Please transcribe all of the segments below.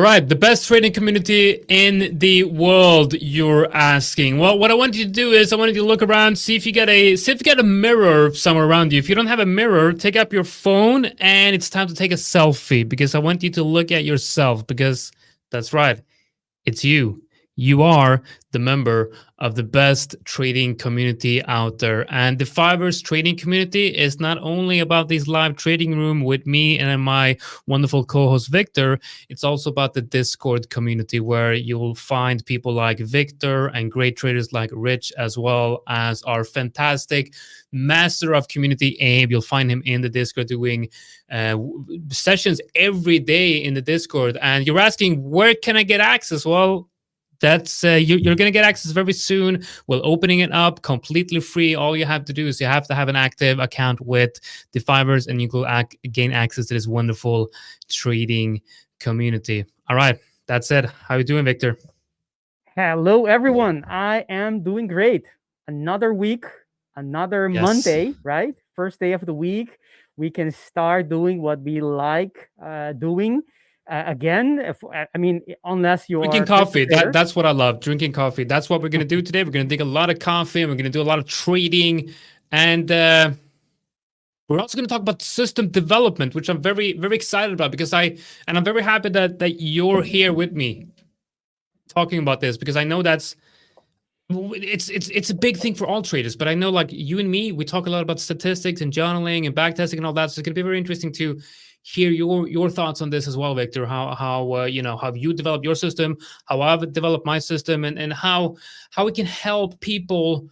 right, the best trading community in the world, you're asking. Well, what I want you to do is I want you to look around, see if you get a mirror somewhere around you. If you don't have a mirror, take up your phone and it's time to take a selfie because I want you to look at yourself because that's right. It's you. You are the member of the best trading community out there. And the 5ers trading community is not only about this live trading room with me and my wonderful co-host Victor, it's also about the Discord community where you'll find people like Victor and great traders like Rich, as well as our fantastic master of community Abe. You'll find him in the Discord doing sessions every day in the Discord. And you're asking, where can I get access? Well, that's you're going to get access very soon. We're opening it up completely free. All you have to do is you have to have an active account with the 5ers and you will gain access to this wonderful trading community. All right, that's it. How are you doing, Victor? Hello, everyone. I am doing great. Another week, another Monday, right? First day of the week. We can start doing what we like doing. Again, unless you're drinking coffee, that's what I love. Drinking coffee. That's what we're gonna do today. We're gonna drink a lot of coffee, and we're gonna do a lot of trading, and we're also gonna talk about system development, which I'm very, very excited about because I'm very happy that you're here with me talking about this because I know it's a big thing for all traders, but I know like you and me, we talk a lot about statistics and journaling and backtesting and all that. So it's gonna be very interesting to hear your thoughts on this as well, Victor. How you develop your system, how I've developed my system, and how we can help people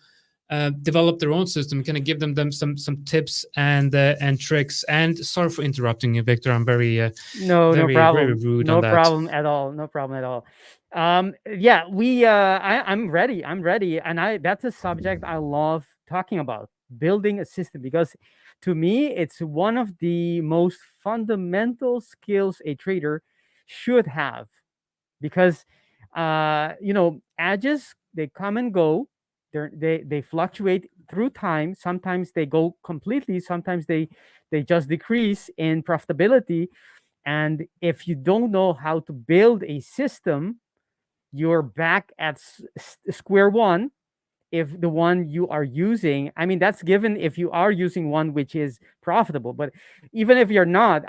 develop their own system. Kind of give them some tips and tricks. And sorry for interrupting you, Victor. I'm very no problem. Very rude no on that. problem at all. No problem at all. I'm ready. I'm ready, and that's a subject I love talking about, building a system, because to me it's one of the most fundamental skills a trader should have, because edges, they come and go. They fluctuate through time. Sometimes they go completely, sometimes they just decrease in profitability. And if you don't know how to build a system, you're back at square one. If the one you are using, that's given if you are using one which is profitable. But even if you're not,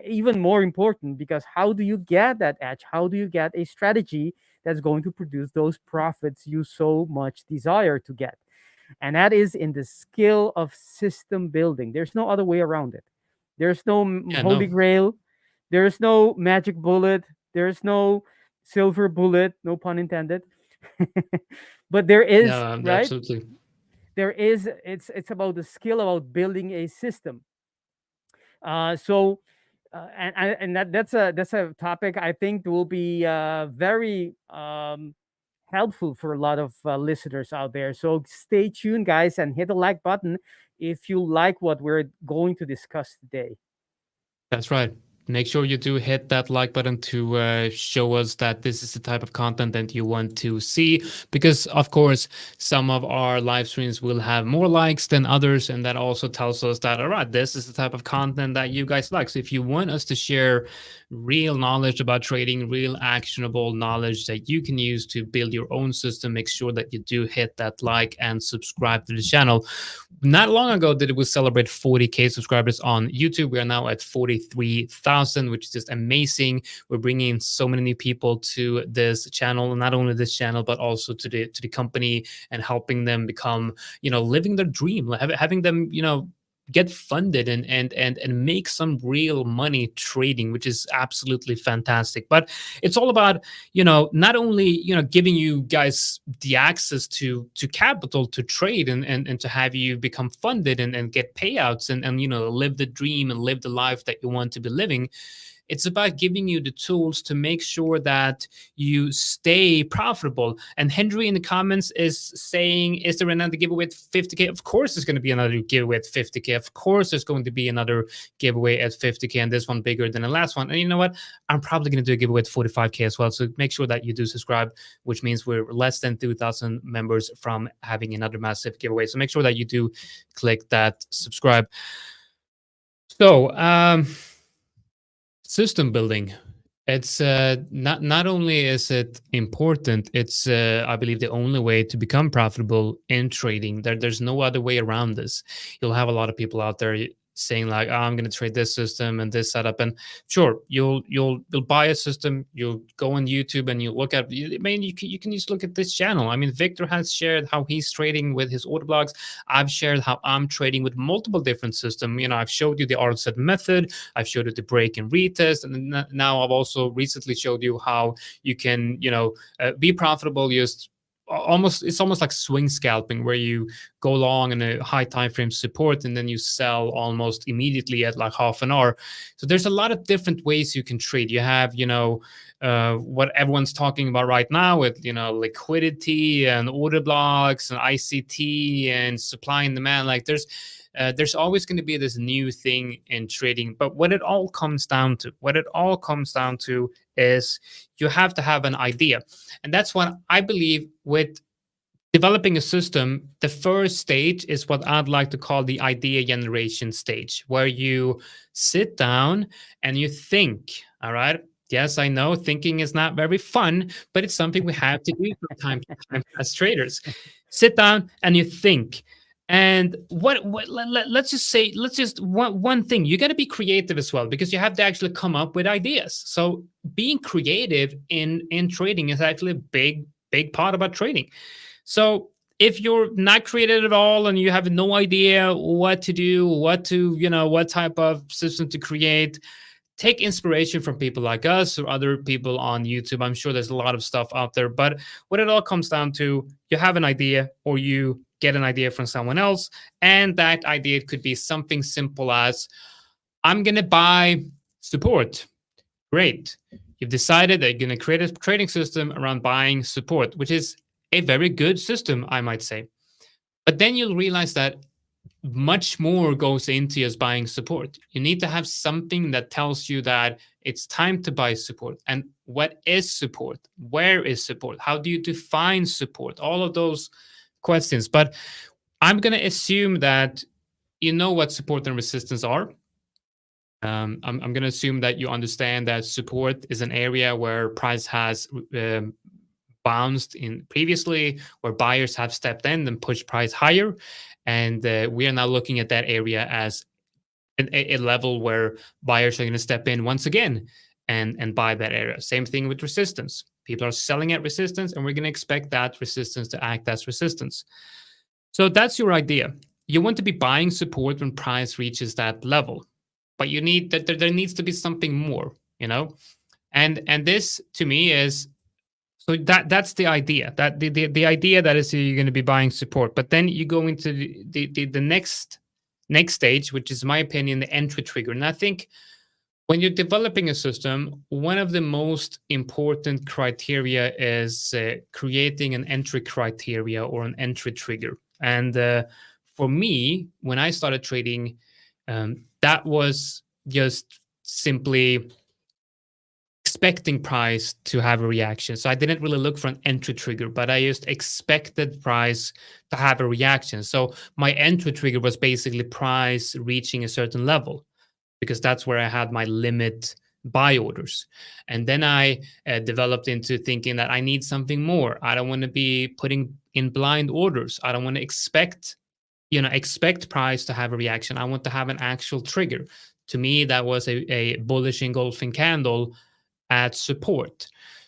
even more important, because how do you get that edge? How do you get a strategy that's going to produce those profits you so much desire to get? And that is in the skill of system building. There's no other way around it. There's no holy grail. There's no magic bullet. There's no silver bullet, no pun intended. But there is, right? Absolutely. There is. It's about the skill about building a system. And that's a topic I think will be very helpful for a lot of listeners out there. So stay tuned, guys, and hit the like button if you like what we're going to discuss today. That's right. Make sure you do hit that like button to show us that this is the type of content that you want to see. Because, of course, some of our live streams will have more likes than others. And that also tells us that, all right, this is the type of content that you guys like. So if you want us to share real knowledge about trading, real actionable knowledge that you can use to build your own system, make sure that you do hit that like and subscribe to the channel. Not long ago did we celebrate 40K subscribers on YouTube. We are now at 43,000, which is just amazing. We're bringing so many new people to this channel, not only this channel, but also to the company, and helping them become, living their dream, having them, get funded and make some real money trading, which is absolutely fantastic. But it's all about, not only, giving you guys the access to capital to trade and to have you become funded and get payouts and live the dream and live the life that you want to be living. It's about giving you the tools to make sure that you stay profitable. And Henry in the comments is saying, is there another giveaway at 50K? Of course there's going to be another giveaway at 50K. Of course there's going to be another giveaway at 50K, and this one bigger than the last one. And you know what? I'm probably going to do a giveaway at 45K as well. So make sure that you do subscribe, which means we're less than 2,000 members from having another massive giveaway. So make sure that you do click that subscribe. So, system building. It's not only is it important, it's I believe the only way to become profitable in trading. There's no other way around this. You'll have a lot of people out there saying like, oh, I'm going to trade this system and this setup, and sure, you'll buy a system, you'll go on YouTube and you look at. I mean, you can just look at this channel. I mean, Victor has shared how he's trading with his order blocks. I've shared how I'm trading with multiple different systems. You know, I've showed you the RZ method. I've showed you the break and retest, and now I've also recently showed you how you can, be profitable just it's almost like swing scalping, where you go long in a high time frame support and then you sell almost immediately at like half an hour. So there's a lot of different ways you can trade. You have, what everyone's talking about right now with, liquidity and order blocks and ICT and supply and demand. Like there's always going to be this new thing in trading. But what it all comes down to is you have to have an idea. And that's what I believe with developing a system. The first stage is what I'd like to call the idea generation stage, where you sit down and you think, all right? Yes, I know thinking is not very fun, but it's something we have to do from time to time as traders. Sit down and you think. And let's just say, one thing, you got to be creative as well, because you have to actually come up with ideas. So being creative in trading is actually a big part about trading. So if you're not creative at all and you have no idea what to do, what type of system to create, take inspiration from people like us or other people on YouTube. I'm sure there's a lot of stuff out there, but what it all comes down to, you have an idea or you get an idea from someone else, and that idea could be something simple as, I'm going to buy support. Great. You've decided that you're going to create a trading system around buying support, which is a very good system, I might say. But then you'll realize that much more goes into just buying support. You need to have something that tells you that it's time to buy support. And what is support? Where is support? How do you define support? All of those questions. But I'm going to assume that you know what support and resistance are. I'm going to assume that you understand that support is an area where price has bounced in previously, where buyers have stepped in and pushed price higher. And we are now looking at that area as a level where buyers are going to step in once again and buy that area. Same thing with resistance. People are selling at resistance, and we're going to expect that resistance to act as resistance. So that's your idea. You want to be buying support when price reaches that level, but you need that there needs to be something more, and this to me is, so that's the idea, that the idea that is you're going to be buying support. But then you go into the next stage, which is, in my opinion, the entry trigger. And I think when you're developing a system, one of the most important criteria is creating an entry criteria or an entry trigger. And for me, when I started trading, that was just simply expecting price to have a reaction. So I didn't really look for an entry trigger, but I just expected price to have a reaction. So my entry trigger was basically price reaching a certain level, because that's where I had my limit buy orders. And then I developed into thinking that I need something more. I don't want to be putting in blind orders. I don't want to expect price to have a reaction. I want to have an actual trigger. To me, that was a bullish engulfing candle at support.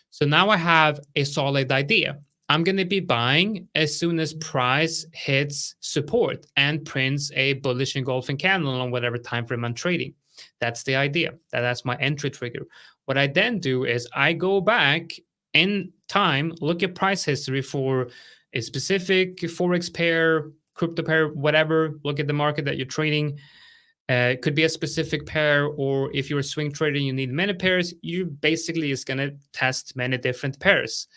So now I have a solid idea. I'm going to be buying as soon as price hits support and prints a bullish engulfing candle on whatever time frame I'm trading. That's the idea. That's my entry trigger. What I then do is I go back in time, look at price history for a specific Forex pair, crypto pair, whatever. Look at the market that you're trading. It could be a specific pair, or if you're a swing trader, you need many pairs. You basically is going to test many different pairs.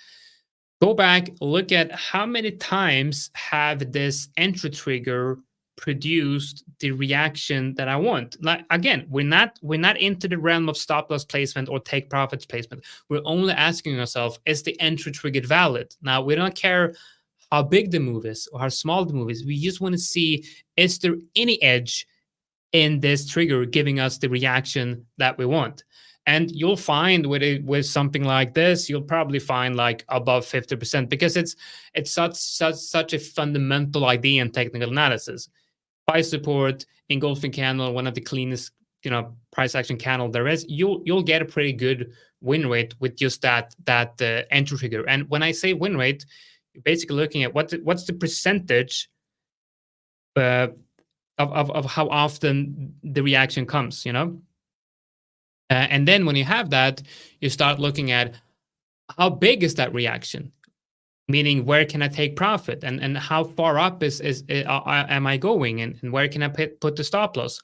Go back, look at how many times have this entry trigger produced the reaction that I want. Like, again, we're not into the realm of stop loss placement or take profits placement. We're only asking ourselves, is the entry trigger valid? Now, we don't care how big the move is or how small the move is. We just want to see, is there any edge in this trigger, giving us the reaction that we want. And you'll find with something like this, you'll probably find like above 50%, because it's such a fundamental idea in technical analysis. Buy support, engulfing candle, one of the cleanest, price action candle there is. You'll get a pretty good win rate with just that entry trigger. And when I say win rate, you're basically looking at what's the percentage of how often the reaction comes, and then when you have that, you start looking at how big is that reaction, meaning where can I take profit, and how far up am I going, and where can I put the stop loss.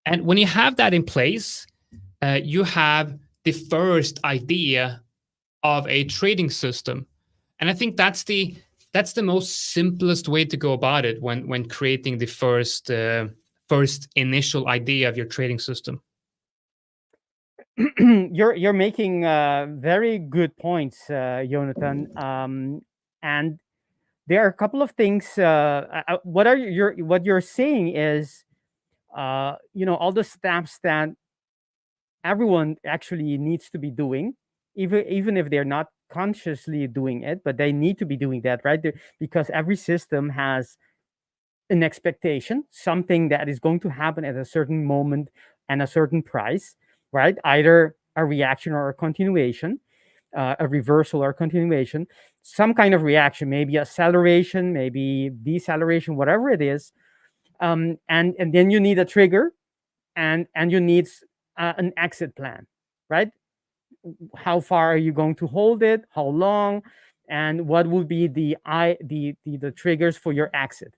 And when you have that in place, you have the first idea of a trading system. And I think that's the most simplest way to go about it when creating the first initial idea of your trading system. You're making very good points, Jonathan. And there are a couple of things. What you're saying is, all the steps that everyone actually needs to be doing, even if they're not consciously doing it, but they need to be doing that, right? Because every system has an expectation, something that is going to happen at a certain moment and a certain price, right? Either a reaction or a continuation, a reversal or continuation, some kind of reaction, maybe acceleration, maybe deceleration, whatever it is. And then you need a trigger, and you need an exit plan, right? How far are you going to hold it? How long? And what will be the triggers for your exit?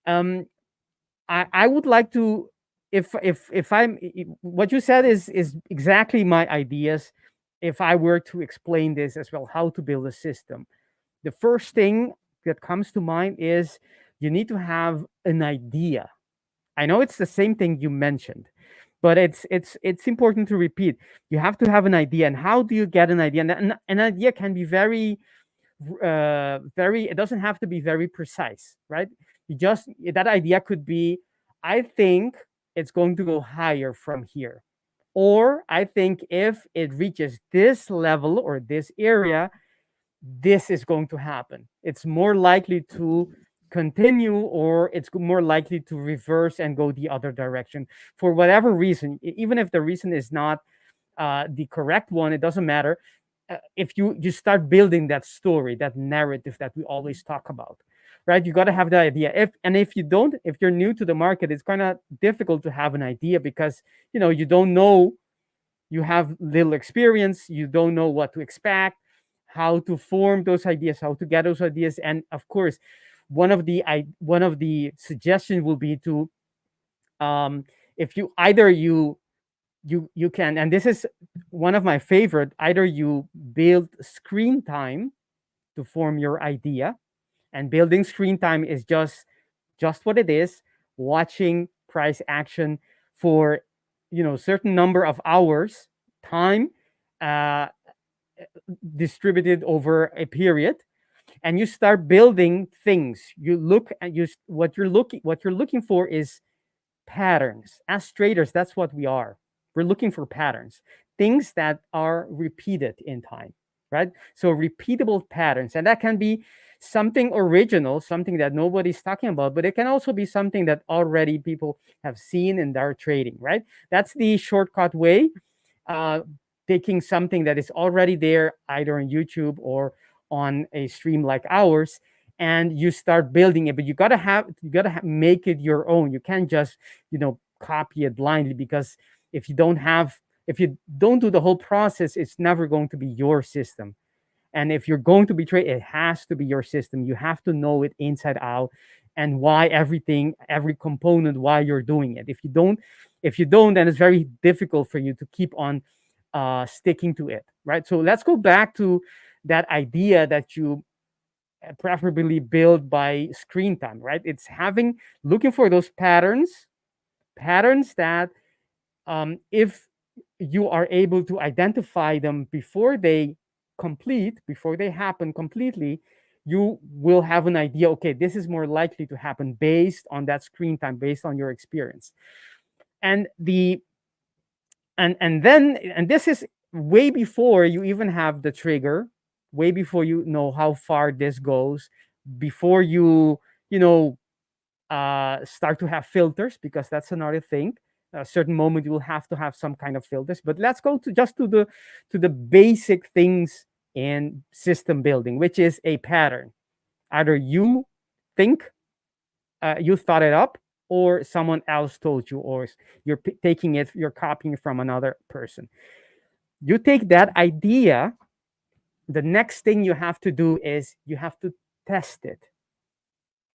I would like to, if I'm, what you said is exactly my ideas. If I were to explain this as well, how to build a system, the first thing that comes to mind is you need to have an idea. I know it's the same thing you mentioned, but it's important to repeat. You have to have an idea. And how do you get an idea? And an idea can be very it doesn't have to be very precise, right? That idea could be, I think it's going to go higher from here, or I think if it reaches this level or this area, this is going to happen. It's more likely to continue, or it's more likely to reverse and go the other direction for whatever reason. Even if the reason is not the correct one, it doesn't matter. If you start building that story, that narrative that we always talk about, right? You got to have the idea. If you don't, if you're new to the market, it's kind of difficult to have an idea, because you don't know, you have little experience, you don't know what to expect, how to form those ideas, how to get those ideas. And of course, one of the suggestions will be to, if you either you can, and this is one of my favorite, either you build screen time to form your idea. And building screen time is just what it is, watching price action for certain number of hours time, uh, distributed over a period. And you start building things. You look at what you're looking for is patterns. As traders, that's what we are. We're looking for patterns, things that are repeated in time, right? So repeatable patterns. And that can be something original, something that nobody's talking about, but it can also be something that already people have seen and are trading, right? That's the shortcut way. Taking something that is already there, either on YouTube or on a stream like ours, and you start building it. But you gotta make it your own. You can't just copy it blindly, because if you don't do the whole process, it's never going to be your system. And if you're going to be trade, it has to be your system. You have to know it inside out, and why everything, every component, why you're doing it. If you don't, then it's very difficult for you to keep on sticking to it, right? So let's go back to that idea that you preferably build by screen time, right? It's looking for those patterns that, if you are able to identify them before they happen completely, you will have an idea, okay, this is more likely to happen based on that screen time, based on your experience. And this is way before you even have the trigger, way before you know how far this goes, before you know start to have filters, because that's another thing. A certain moment you will have to have some kind of filters. But let's go to the basic things in system building, which is a pattern. Either you think you thought it up, or someone else told you, or you're taking it, you're copying from another person. You take that idea, the next thing you have to do is you have to test it,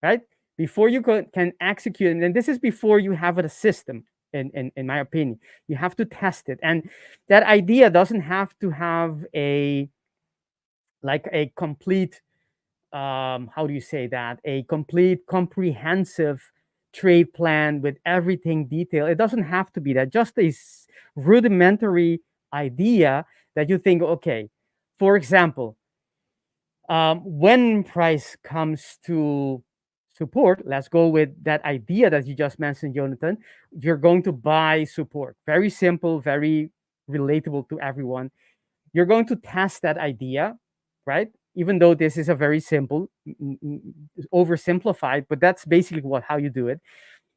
right? Before you can execute, and this is before you have a system, in my opinion. You have to test it. And that idea doesn't have to have a complete, how do you say that, a complete comprehensive trade plan with everything detailed. It doesn't have to be that. Just a rudimentary idea that you think, okay, for example, when price comes to support, let's go with that idea that you just mentioned, Jonathan. You're going to buy support. Very simple, very relatable to everyone. You're going to test that idea, right? Even though this is a very simple, oversimplified, but that's basically how you do it.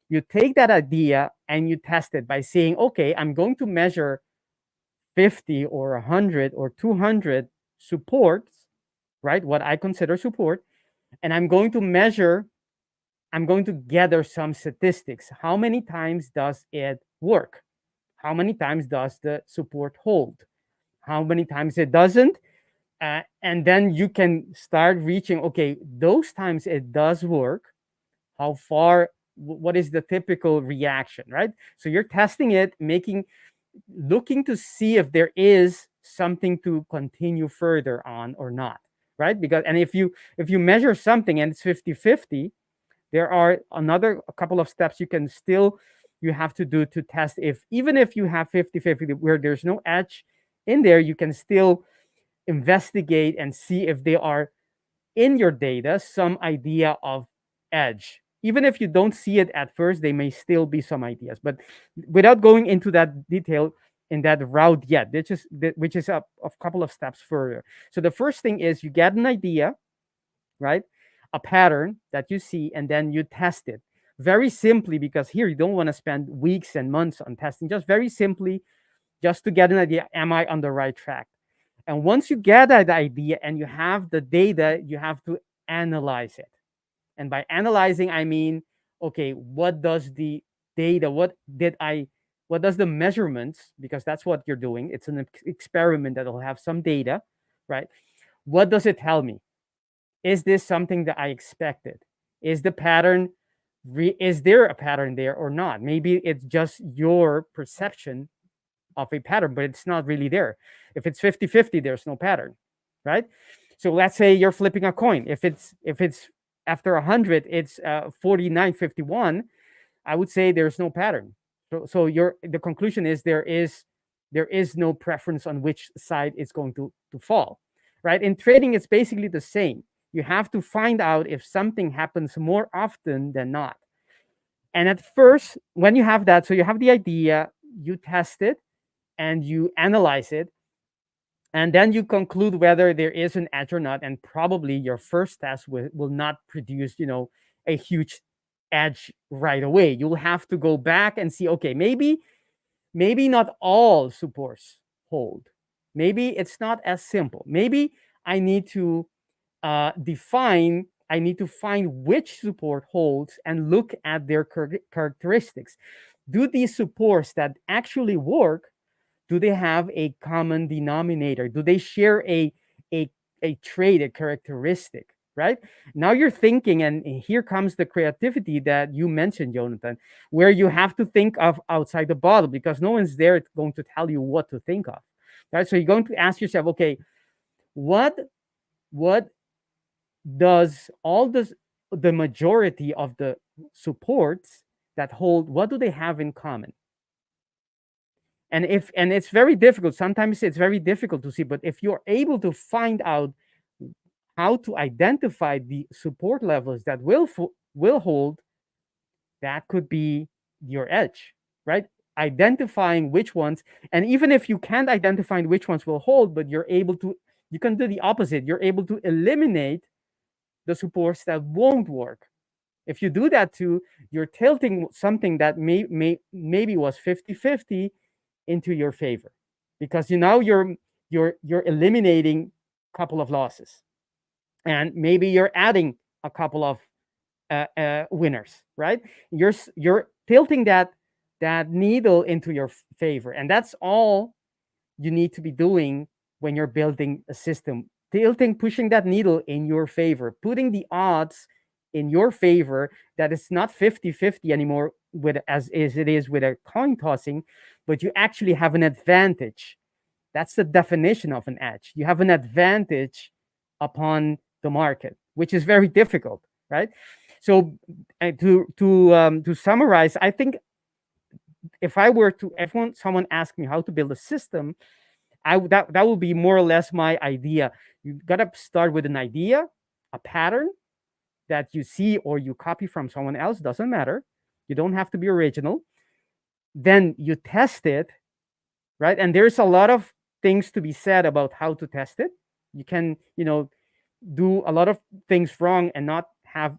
You take that idea and you test it by saying, okay, I'm going to measure 50 or 100 or 200 supports, right? What I consider support. And I'm going to gather some statistics. How many times does it work? How many times does the support hold? How many times it doesn't? And then you can start reaching, okay, those times it does work. How far, what is the typical reaction, right? So you're testing it, looking to see if there is something to continue further on or not, right? Because, and if you measure something and it's 50-50, there are a couple of steps you have to do to test, if even if you have 50-50 where there's no edge in there, you can still investigate and see if they are in your data some idea of edge. Even if you don't see it at first, they may still be some ideas. But without going into that detail in that route yet, which is a couple of steps further. So the first thing is you get an idea, right? A pattern that you see, and then you test it very simply, because here you don't want to spend weeks and months on testing. Just very simply, just to get an idea, am I on the right track? And once you get that idea and you have the data, you have to analyze it. And by analyzing, I mean, okay, what does the data, what does the measurements, because that's what you're doing, it's an experiment that will have some data, right? What does it tell me? Is this something that I expected? Is the pattern, is there a pattern there or not? Maybe it's just your perception of a pattern, but it's not really there. If it's 50-50, there's no pattern, right? So let's say you're flipping a coin. If it's after 100, it's 49-51, I would say there's no pattern. So the conclusion is there is no preference on which side it's going to fall, right? In trading, it's basically the same. You have to find out if something happens more often than not. And at first, when you have that, so you have the idea, you test it, and you analyze it, and then you conclude whether there is an edge or not. And probably your first test will not produce, a huge edge right away. You'll have to go back and see, okay, maybe not all supports hold. Maybe it's not as simple. Maybe I need to I need to find which support holds and look at their characteristics. Do these supports that actually work, do they have a common denominator? Do they share a trait, a characteristic, right? Now you're thinking, and here comes the creativity that you mentioned, Jonathan, where you have to think of outside the bottle, because no one's there going to tell you what to think of, right? So you're going to ask yourself, okay, what does the majority of the supports that hold, what do they have in common? And it's very difficult. Sometimes it's very difficult to see, but if you're able to find out how to identify the support levels that will hold, that could be your edge, right? identifying which ones, and even if you can't identify which ones will hold, but you can do the opposite. You're able to eliminate the supports that won't work. If you do that too, you're tilting something that maybe was 50-50 into your favor, because you're eliminating a couple of losses, and maybe you're adding a couple of winners, right? You're tilting that needle into your favor, and that's all you need to be doing when you're building a system. Tilting, pushing that needle in your favor, putting the odds in your favor, that it's not 50-50 anymore with as it is with a coin tossing, but you actually have an advantage. That's the definition of an edge. You have an advantage upon the market, which is very difficult, right? So to summarize, I think if someone asked me how to build a system, that will be more or less my idea. You gotta start with an idea, a pattern that you see or you copy from someone else, doesn't matter. You don't have to be original. Then you test it, right? And there's a lot of things to be said about how to test it. You can, do a lot of things wrong and not have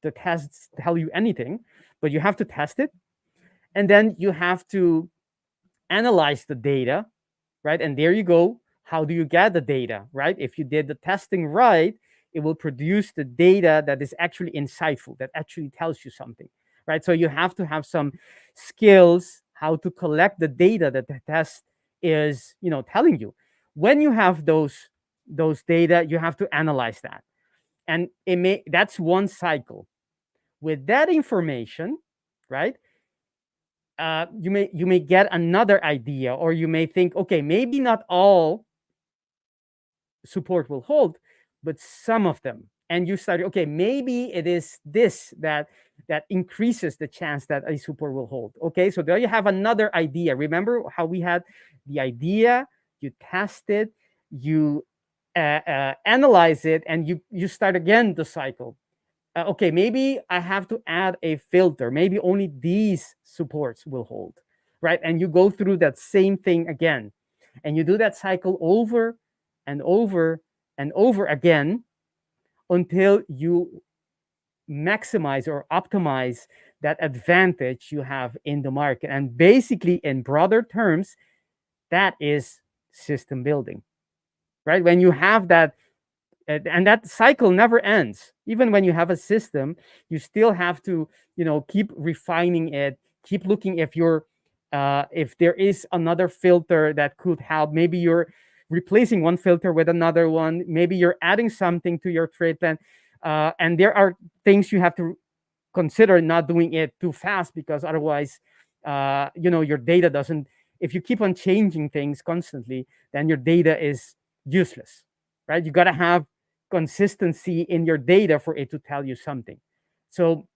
the tests tell you anything, but you have to test it. And then you have to analyze the data, right? And there you go. How do you get the data, right? If you did the testing right, it will produce the data that is actually insightful, that actually tells you something, right? So you have to have some skills how to collect the data that the test is, telling you. When you have those data, you have to analyze that, and that's one cycle. With that information, right? You may get another idea, or you may think, okay, maybe not all support will hold, but some of them. And you start, okay, maybe it is this that increases the chance that a support will hold. Okay, so there you have another idea. Remember how we had the idea, you test it, you analyze it, and you start again the cycle. Okay, maybe I have to add a filter. Maybe only these supports will hold, right? And you go through that same thing again. And you do that cycle over and over and over again until you maximize or optimize that advantage you have in the market. And basically, in broader terms, that is system building, right? When you have that, and that cycle never ends. Even when you have a system, you still have to, keep refining it, keep looking if there is another filter that could help. Maybe you're replacing one filter with another one. Maybe you're adding something to your trade plan, and there are things you have to consider not doing it too fast, because otherwise, your data doesn't. If you keep on changing things constantly, then your data is useless, right? You got to have consistency in your data for it to tell you something. So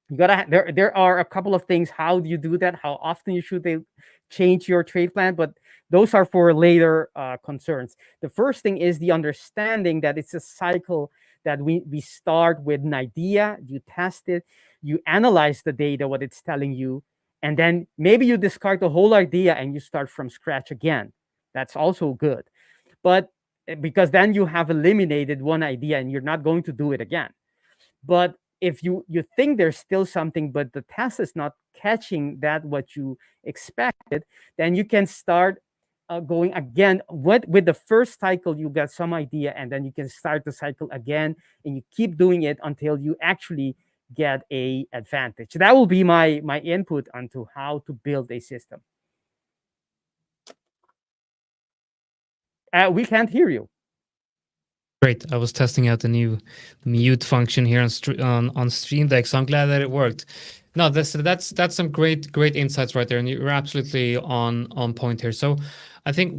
you gotta there are a couple of things. How do you do that? How often you should they change your trade plan? But those are for later concerns. The first thing is the understanding that it's a cycle, that we start with an idea, you test it, you analyze the data, what it's telling you, and then maybe you discard the whole idea and you start from scratch again. That's also good. But because then you have eliminated one idea and you're not going to do it again. But if you think there's still something, but the test is not catching that what you expected, then you can start going again. With the first cycle, you got some idea, and then you can start the cycle again, and you keep doing it until you actually get a advantage. That will be my input onto how to build a system. We can't hear you. Great. I was testing out the new mute function here on Stream Deck, so I'm glad that it worked. No, that's some great insights right there, and you're absolutely on point here. So I think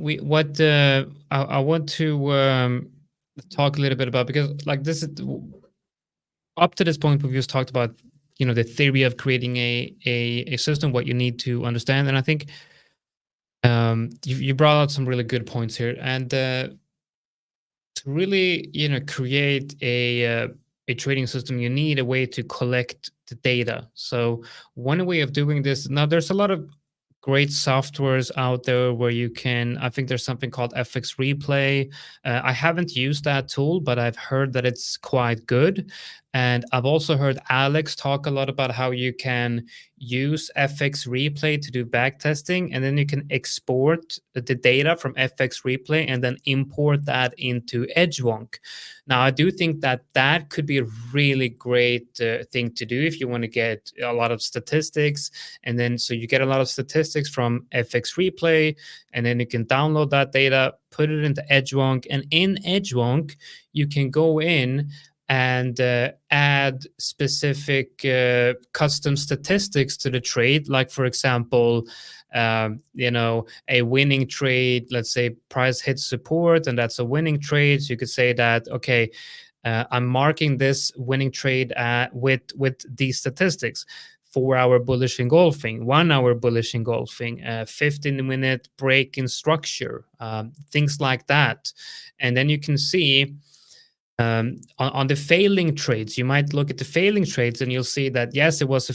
I want to talk a little bit about, because like this is up to this point we've just talked about the theory of creating a system, what you need to understand, and I think you brought out some really good points here, and to really create a trading system, you need a way to collect the data. So one way of doing this, now there's a lot of great softwares out there where you can, I think there's something called FX Replay. I haven't used that tool, but I've heard that it's quite good. And I've also heard Alex talk a lot about how you can use FX Replay to do backtesting, and then you can export the data from FX Replay and then import that into Edgewonk. Now, I do think that that could be a really great thing to do if you want to get a lot of statistics. And then so you get a lot of statistics from FX Replay, and then you can download that data, put it into Edgewonk, and in Edgewonk, you can go in and add specific custom statistics to the trade. Like, for example, a winning trade, let's say price hits support, and that's a winning trade. So you could say that, okay, I'm marking this winning trade with these statistics. 4-hour bullish engulfing, 1-hour bullish engulfing, 15-minute break in structure, things like that. And then you can see on the failing trades, you might look at the failing trades and you'll see that, yes, it was a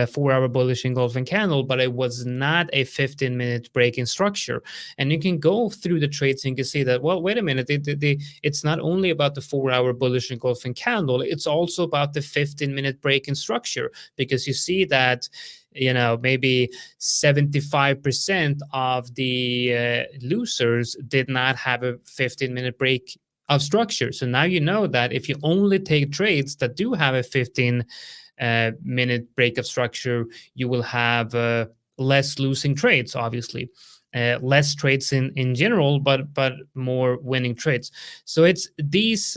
4-hour bullish engulfing candle, but it was not a 15-minute break in structure. And you can go through the trades and you can see that, well, wait a minute, it's not only about the 4-hour bullish engulfing candle, it's also about the 15-minute break in structure, because you see that maybe 75% of the losers did not have a 15-minute break of structure. So now you know that if you only take trades that do have a 15-minute break of structure, you will have less losing trades, obviously. Less trades in general, but more winning trades. So it's these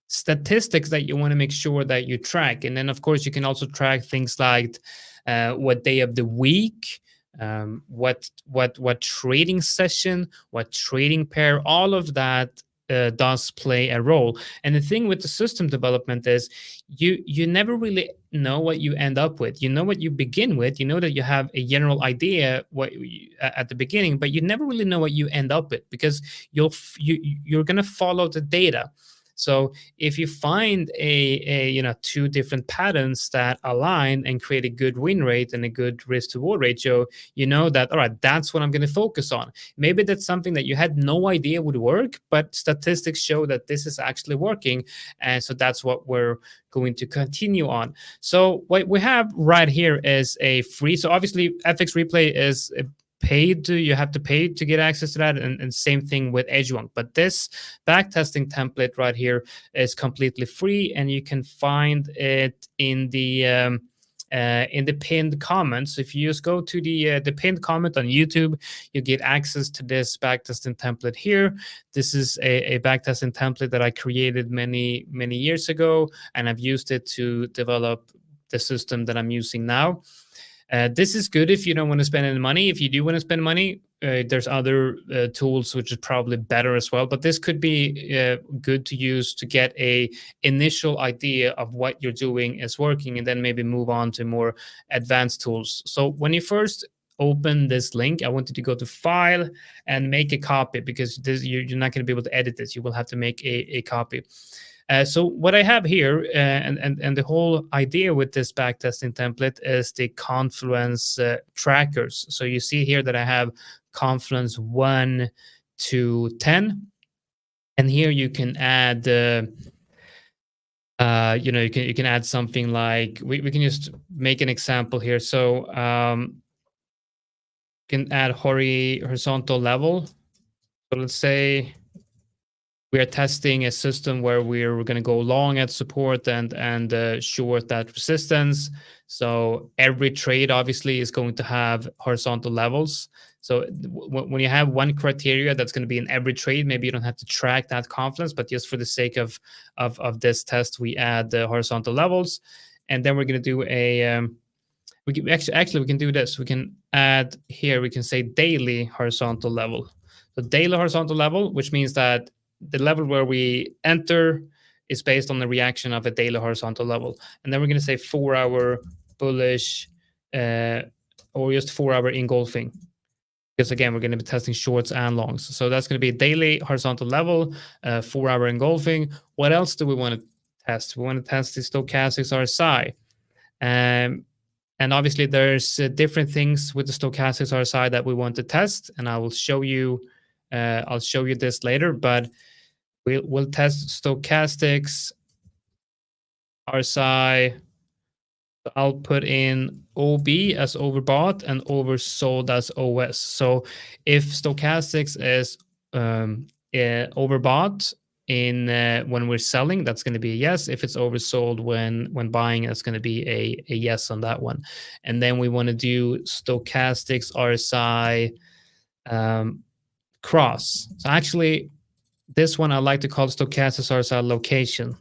statistics that you want to make sure that you track. And then, of course, you can also track things like what day of the week, what trading session, what trading pair, all of that does play a role. And the thing with the system development is you never really know what you end up with. You know what you begin with. You know that you have a general idea at the beginning, but you never really know what you end up with, because you're going to follow the data. So if you find a two different patterns that align and create a good win rate and a good risk to reward ratio, you know that, all right, that's what I'm going to focus on. Maybe that's something that you had no idea would work, but statistics show that this is actually working. And so that's what we're going to continue on. So what we have right here is a free. So obviously FX Replay is paid to, you have to pay to get access to that, and same thing with Edgewonk. But this backtesting template right here is completely free, and you can find it in the pinned comments. If you just go to the pinned comment on YouTube, you get access to this backtesting template here. This is a backtesting template that I created many years ago, and I've used it to develop the system that I'm using now. This is good if you don't want to spend any money. If you do want to spend money, there's other tools which is probably better as well. But this could be good to use to get a initial idea of what you're doing is working, and then maybe move on to more advanced tools. So when you first open this link, I want you to go to File and make a copy, because you're not going to be able to edit this. You will have to make a copy. So what I have here, and the whole idea with this backtesting template is the confluence trackers. So you see here that I have confluence 1 to 10, and here you can add, you can add something like, we can just make an example here. So you can add horizontal level. So let's say we are testing a system where we're going to go long at support and short at resistance. So every trade obviously is going to have horizontal levels. So when you have one criteria that's going to be in every trade, maybe you don't have to track that confluence, but just for the sake of this test, we add the horizontal levels. And then we're going to do we can do this. We can add here, we can say daily horizontal level. So daily horizontal level, which means that the level where we enter is based on the reaction of a daily horizontal level. And then we're going to say 4-hour bullish or just 4-hour engulfing. Because again, we're going to be testing shorts and longs. So that's going to be a daily horizontal level, 4-hour engulfing. What else do we want to test? We want to test the stochastics RSI. And obviously there's different things with the stochastics RSI that we want to test, and I will show you I'll show you this later, but we'll test stochastics RSI. I'll put in OB as overbought and oversold as OS. So if stochastics is overbought in when we're selling, that's going to be a yes. If it's oversold when buying, that's going to be a yes on that one. And then we want to do stochastics RSI cross. So actually, this one I like to call stochastics RSI location,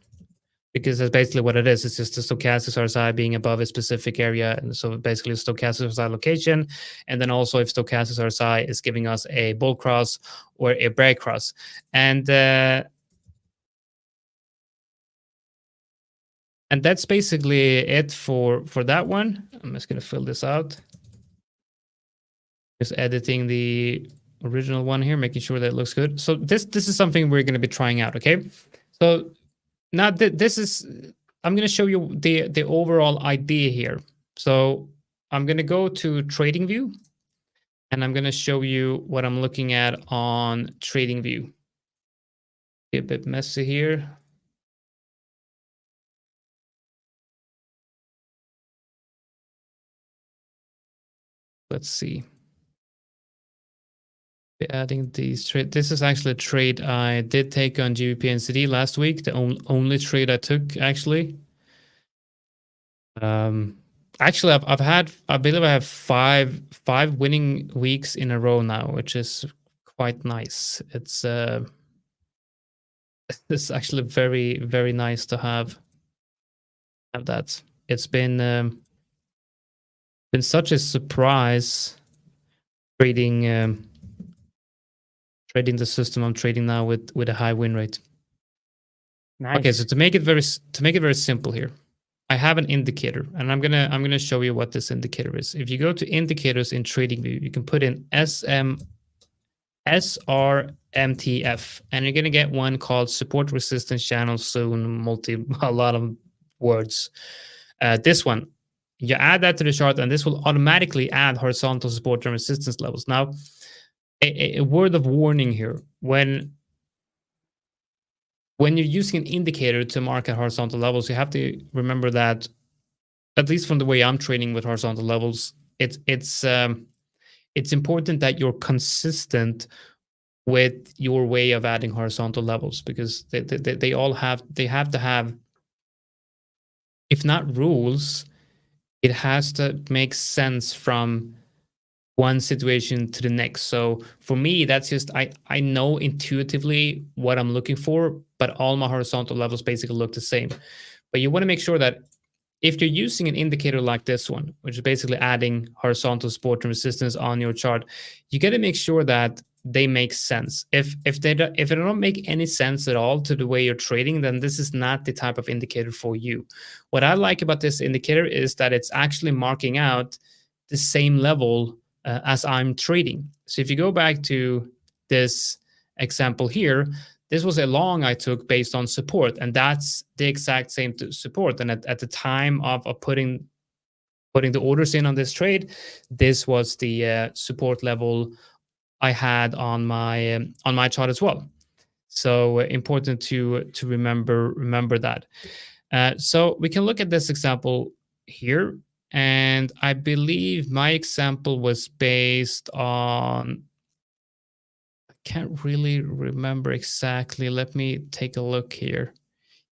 because that's basically what it is. It's just the stochastics RSI being above a specific area. And so basically stochastics RSI location. And then also if stochastics RSI is giving us a bull cross or a bear cross. And that's basically it for that one. I'm just going to fill this out. Just editing the original one here, making sure that it looks good. So this is something we're going to be trying out, okay? So now this is, I'm going to show you the overall idea here. So I'm going to go to Trading View, and I'm going to show you what I'm looking at on Trading View. A bit messy here. Let's see. Adding these trade. This is actually a trade I did take on GBP NCD last week. The only trade I took, actually. Actually, I believe I have five winning weeks in a row now, which is quite nice. It's actually very, very nice to have that. It's been such a surprise trading the system I'm trading now with a high win rate. Nice. Okay, so to make it very simple here, I have an indicator, and I'm gonna show you what this indicator is. If you go to indicators in Trading View, you can put in SRMTF, and you're gonna get one called support resistance channel soon, a lot of words. This one, you add that to the chart, and this will automatically add horizontal support and resistance levels. Now, a word of warning here: when you're using an indicator to mark at horizontal levels, you have to remember that, at least from the way I'm trading with horizontal levels, it's important that you're consistent with your way of adding horizontal levels, because they have to have, if not rules, it has to make sense from one situation to the next. So for me, that's just, I know intuitively what I'm looking for, but all my horizontal levels basically look the same. But you want to make sure that if you're using an indicator like this one, which is basically adding horizontal support and resistance on your chart, you got to make sure that they make sense. If they don't make any sense at all to the way you're trading, then this is not the type of indicator for you. What I like about this indicator is that it's actually marking out the same level as I'm trading. So if you go back to this example here, this was a long I took based on support, and that's the exact same support. And at the time of putting the orders in on this trade, this was the support level I had on my chart as well. So important to remember that. So we can look at this example here, and I believe my example was based on, I can't really remember exactly. Let me take a look here.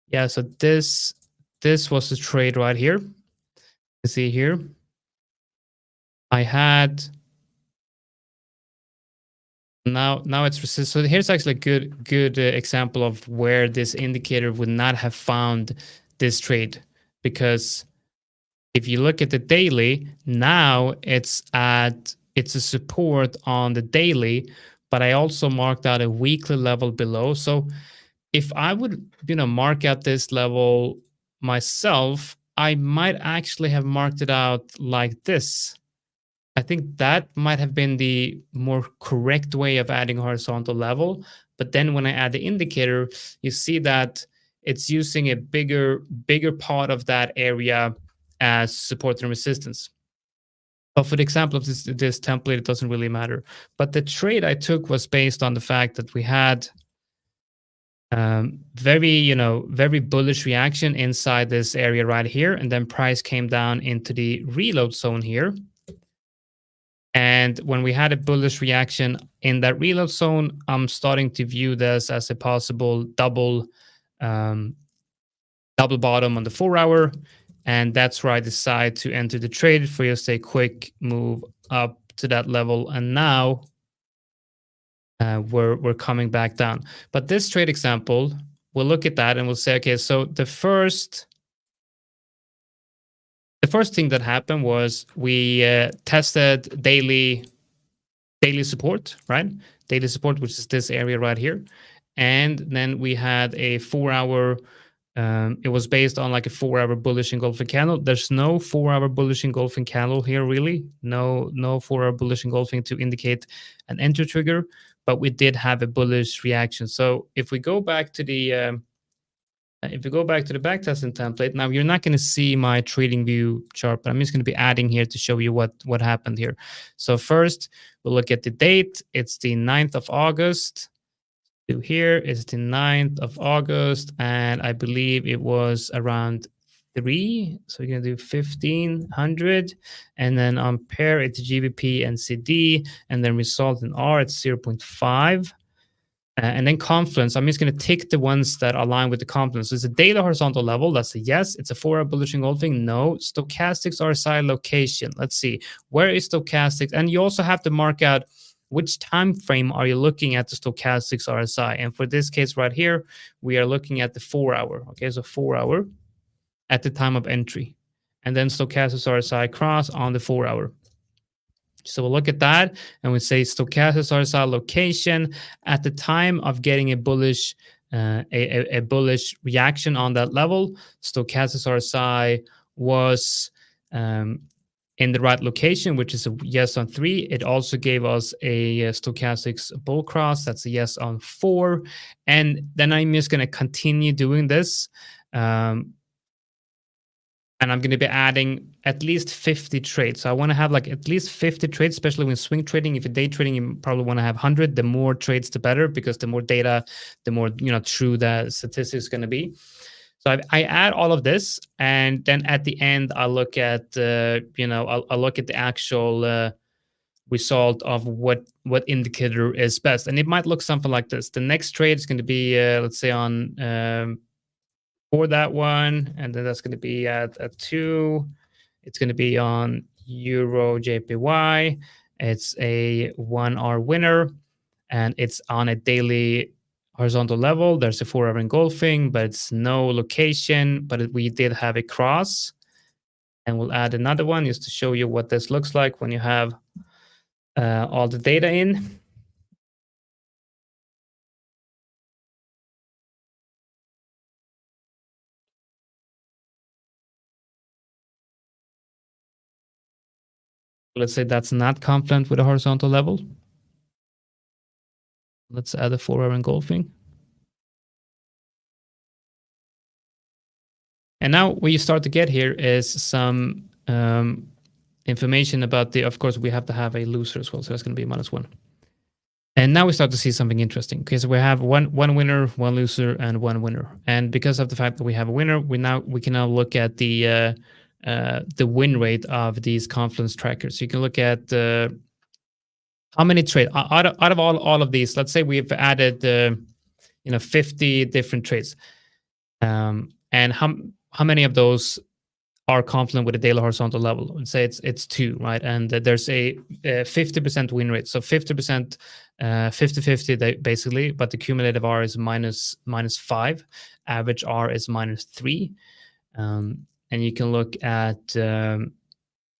Yeah, so this was the trade right here. You see here, I had, now it's resist. So here's actually a good example of where this indicator would not have found this trade, because if you look at the daily, now it's a support on the daily, but I also marked out a weekly level below. So if I would, mark out this level myself, I might actually have marked it out like this. I think that might have been the more correct way of adding a horizontal level. But then when I add the indicator, you see that it's using a bigger part of that area as support and resistance. But for the example of this template, it doesn't really matter. But the trade I took was based on the fact that we had very bullish reaction inside this area right here, and then price came down into the reload zone here. And when we had a bullish reaction in that reload zone, I'm starting to view this as a possible double bottom on the 4-hour, and that's where I decide to enter the trade for just a quick move up to that level. And now we're coming back down. But this trade example, we'll look at that and we'll say, okay, so the first thing that happened was we tested daily support, right? Daily support, which is this area right here. And then we had a 4-hour, it was based on like a 4-hour bullish engulfing candle. There's no 4-hour bullish engulfing candle here, really. No 4-hour bullish engulfing to indicate an enter trigger, but we did have a bullish reaction. So if we go back to the backtesting template, now you're not going to see my trading view chart, but I'm just going to be adding here to show you what happened here. So first, we'll look at the date. It's the 9th of August. Here is the 9th of August, and I believe it was around 3. So you're going to do 1500, and then on pair, it's GBP and CD, and then result in R, it's 0.5. And then confluence, I'm just going to tick the ones that align with the confluence. So it's a daily horizontal level. That's a yes. It's a 4-hour bullish engulfing. No. Stochastics RSI location. Let's see. Where is stochastics? And you also have to mark out which time frame are you looking at the stochastics RSI. And for this case right here, we are looking at the 4-hour. Okay, so 4-hour at the time of entry. And then stochastics RSI cross on the 4-hour. So we'll look at that and we say stochastics RSI location at the time of getting a bullish bullish reaction on that level. Stochastics RSI was in the right location, which is a yes on 3. It also gave us a stochastics bull cross. That's a yes on 4. And then I'm just going to continue doing this. And I'm going to be adding at least 50 trades. So I want to have like at least 50 trades, especially when swing trading. If you're day trading, you probably want to have 100. The more trades, the better, because the more data, the more true the statistics is going to be. So I add all of this, and then at the end, I'll look at I'll look at the actual result of what indicator is best, and it might look something like this. The next trade is going to be let's say on for that one, and then that's going to be at 2. It's going to be on Euro JPY. It's a 1-hour winner, and it's on a daily horizontal level. There's a 4-hour engulfing, but it's no location, but we did have a cross. And we'll add another one just to show you what this looks like when you have all the data in. Let's say that's not confluent with a horizontal level. Let's add a 4-hour engulfing. And now what you start to get here is some information about of course, we have to have a loser as well. So that's going to be -1. And now we start to see something interesting, because we have one winner, one loser, and one winner. And because of the fact that we have a winner, we can now look at the win rate of these confluence trackers. So you can look at how many trades out of all of these. Let's say we've added 50 different trades, and how many of those are confluent with a daily horizontal level? Let's say it's 2, right? And there's a 50% win rate. So 50%, 50-50 basically, but the cumulative R is -5. Average R is -3. And you can look at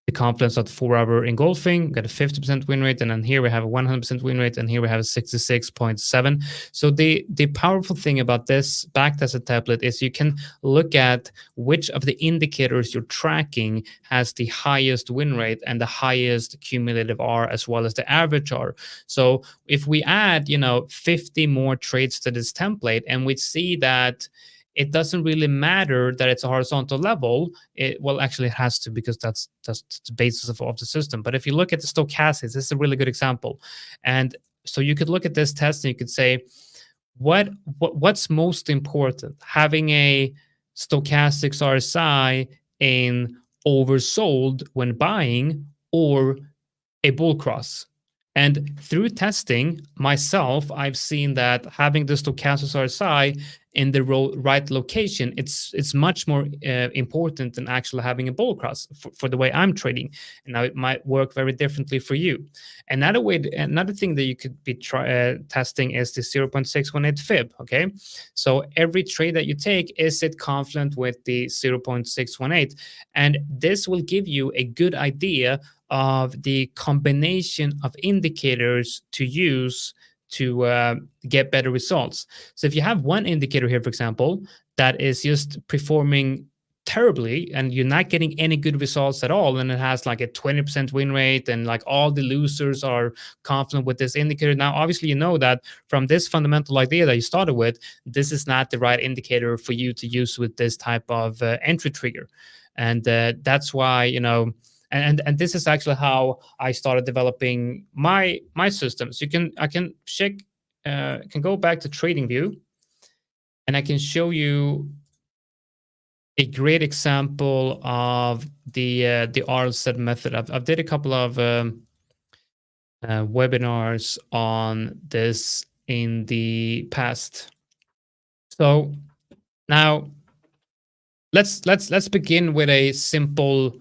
the confluence of the 4-hour engulfing. We've got a 50% win rate, and then here we have a 100% win rate, and here we have a 66.7. So the powerful thing about this backtested template is you can look at which of the indicators you're tracking has the highest win rate and the highest cumulative R, as well as the average R. So if we add 50 more trades to this template, and we see that it doesn't really matter that it's a horizontal level. Well, actually, it has to, because that's the basis of the system. But if you look at the stochastics, this is a really good example. And so you could look at this test and you could say, what's most important, having a stochastics RSI in oversold when buying, or a bull cross? And through testing myself, I've seen that having the stochastics RSI in the right location, it's much more important than actually having a bull cross for the way I'm trading. And now it might work very differently for you. Another thing that you could be testing is the 0.618 fib. Okay, so every trade that you take, is it confluent with the 0.618? And this will give you a good idea of the combination of indicators to use to get better results. So if you have one indicator here, for example, that is just performing terribly and you're not getting any good results at all, and it has like a 20% win rate and like all the losers are confident with this indicator, now obviously you know that from this fundamental idea that you started with, this is not the right indicator for you to use with this type of entry trigger. And that's why, and this is actually how I started developing my systems. I can check, can go back to Trading View, and I can show you a great example of the RLZ method. I've did a couple of webinars on this in the past. So now let's begin with a simple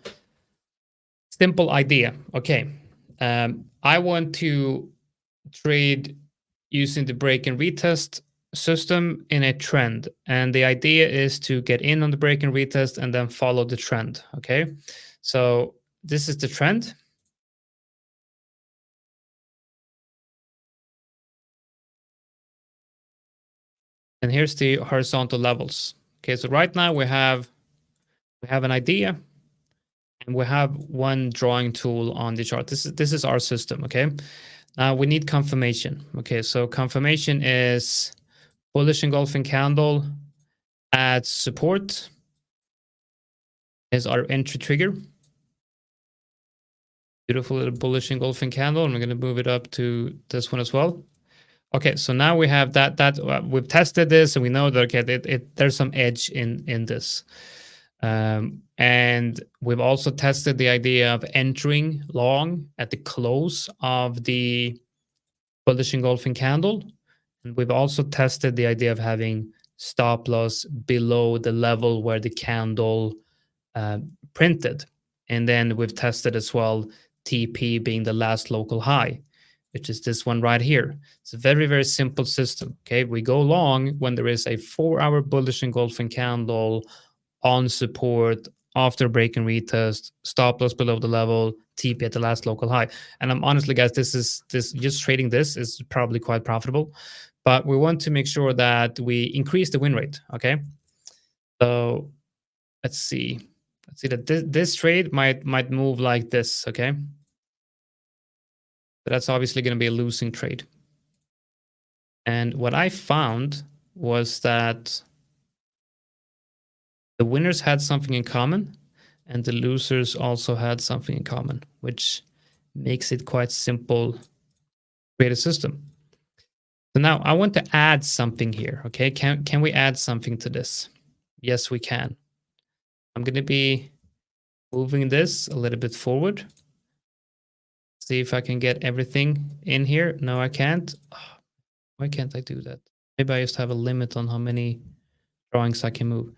idea. Okay, I want to trade using the break and retest system in a trend, and the idea is to get in on the break and retest and then follow the trend. Okay, so this is the trend. And here's the horizontal levels. Okay, so right now we have an idea, and we have one drawing tool on the chart. This is our system. Okay, now we need confirmation. Okay, so confirmation is bullish engulfing candle at support is our entry trigger. Beautiful little bullish engulfing candle, and we're going to move it up to this one as well. Okay, so now we have that we've tested this, and we know that okay, there's some edge in this. And we've also tested the idea of entering long at the close of the bullish engulfing candle. And we've also tested the idea of having stop loss below the level where the candle printed. And then we've tested as well TP being the last local high, which is this one right here. It's a very, very simple system. Okay, we go long when there is a 4-hour bullish engulfing candle on support after break and retest, stop loss below the level, TP at the last local high. And I'm honestly, guys, this just trading this is probably quite profitable, but we want to make sure that we increase the win rate. Okay, so let's see that this trade might move like this. Okay, but that's obviously going to be a losing trade. And what I found was that the winners had something in common, and the losers also had something in common, which makes it quite simple to create a system. So now I want to add something here. Okay, can we add something to this? Yes, we can. I'm going to be moving this a little bit forward. See if I can get everything in here. No, I can't. Oh, why can't I do that? Maybe I just have a limit on how many drawings I can move.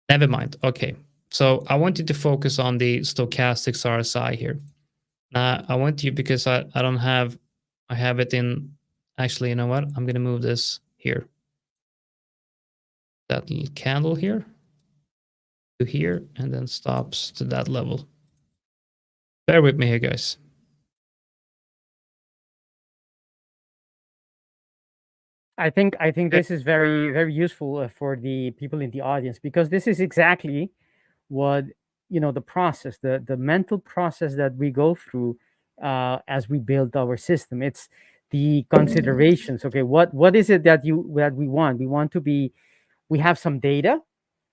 Never mind. Okay, so I want you to focus on the stochastics RSI here. Now I want you, because I don't have, I have it in, actually, you know what? I'm going to move this here. That little candle here to here, and then stops to that level. Bear with me here, guys. I think this is very, very useful for the people in the audience, because this is exactly what, the process, the mental process that we go through as we build our system. It's the considerations. Okay, what is it that we want? We want to be we have some data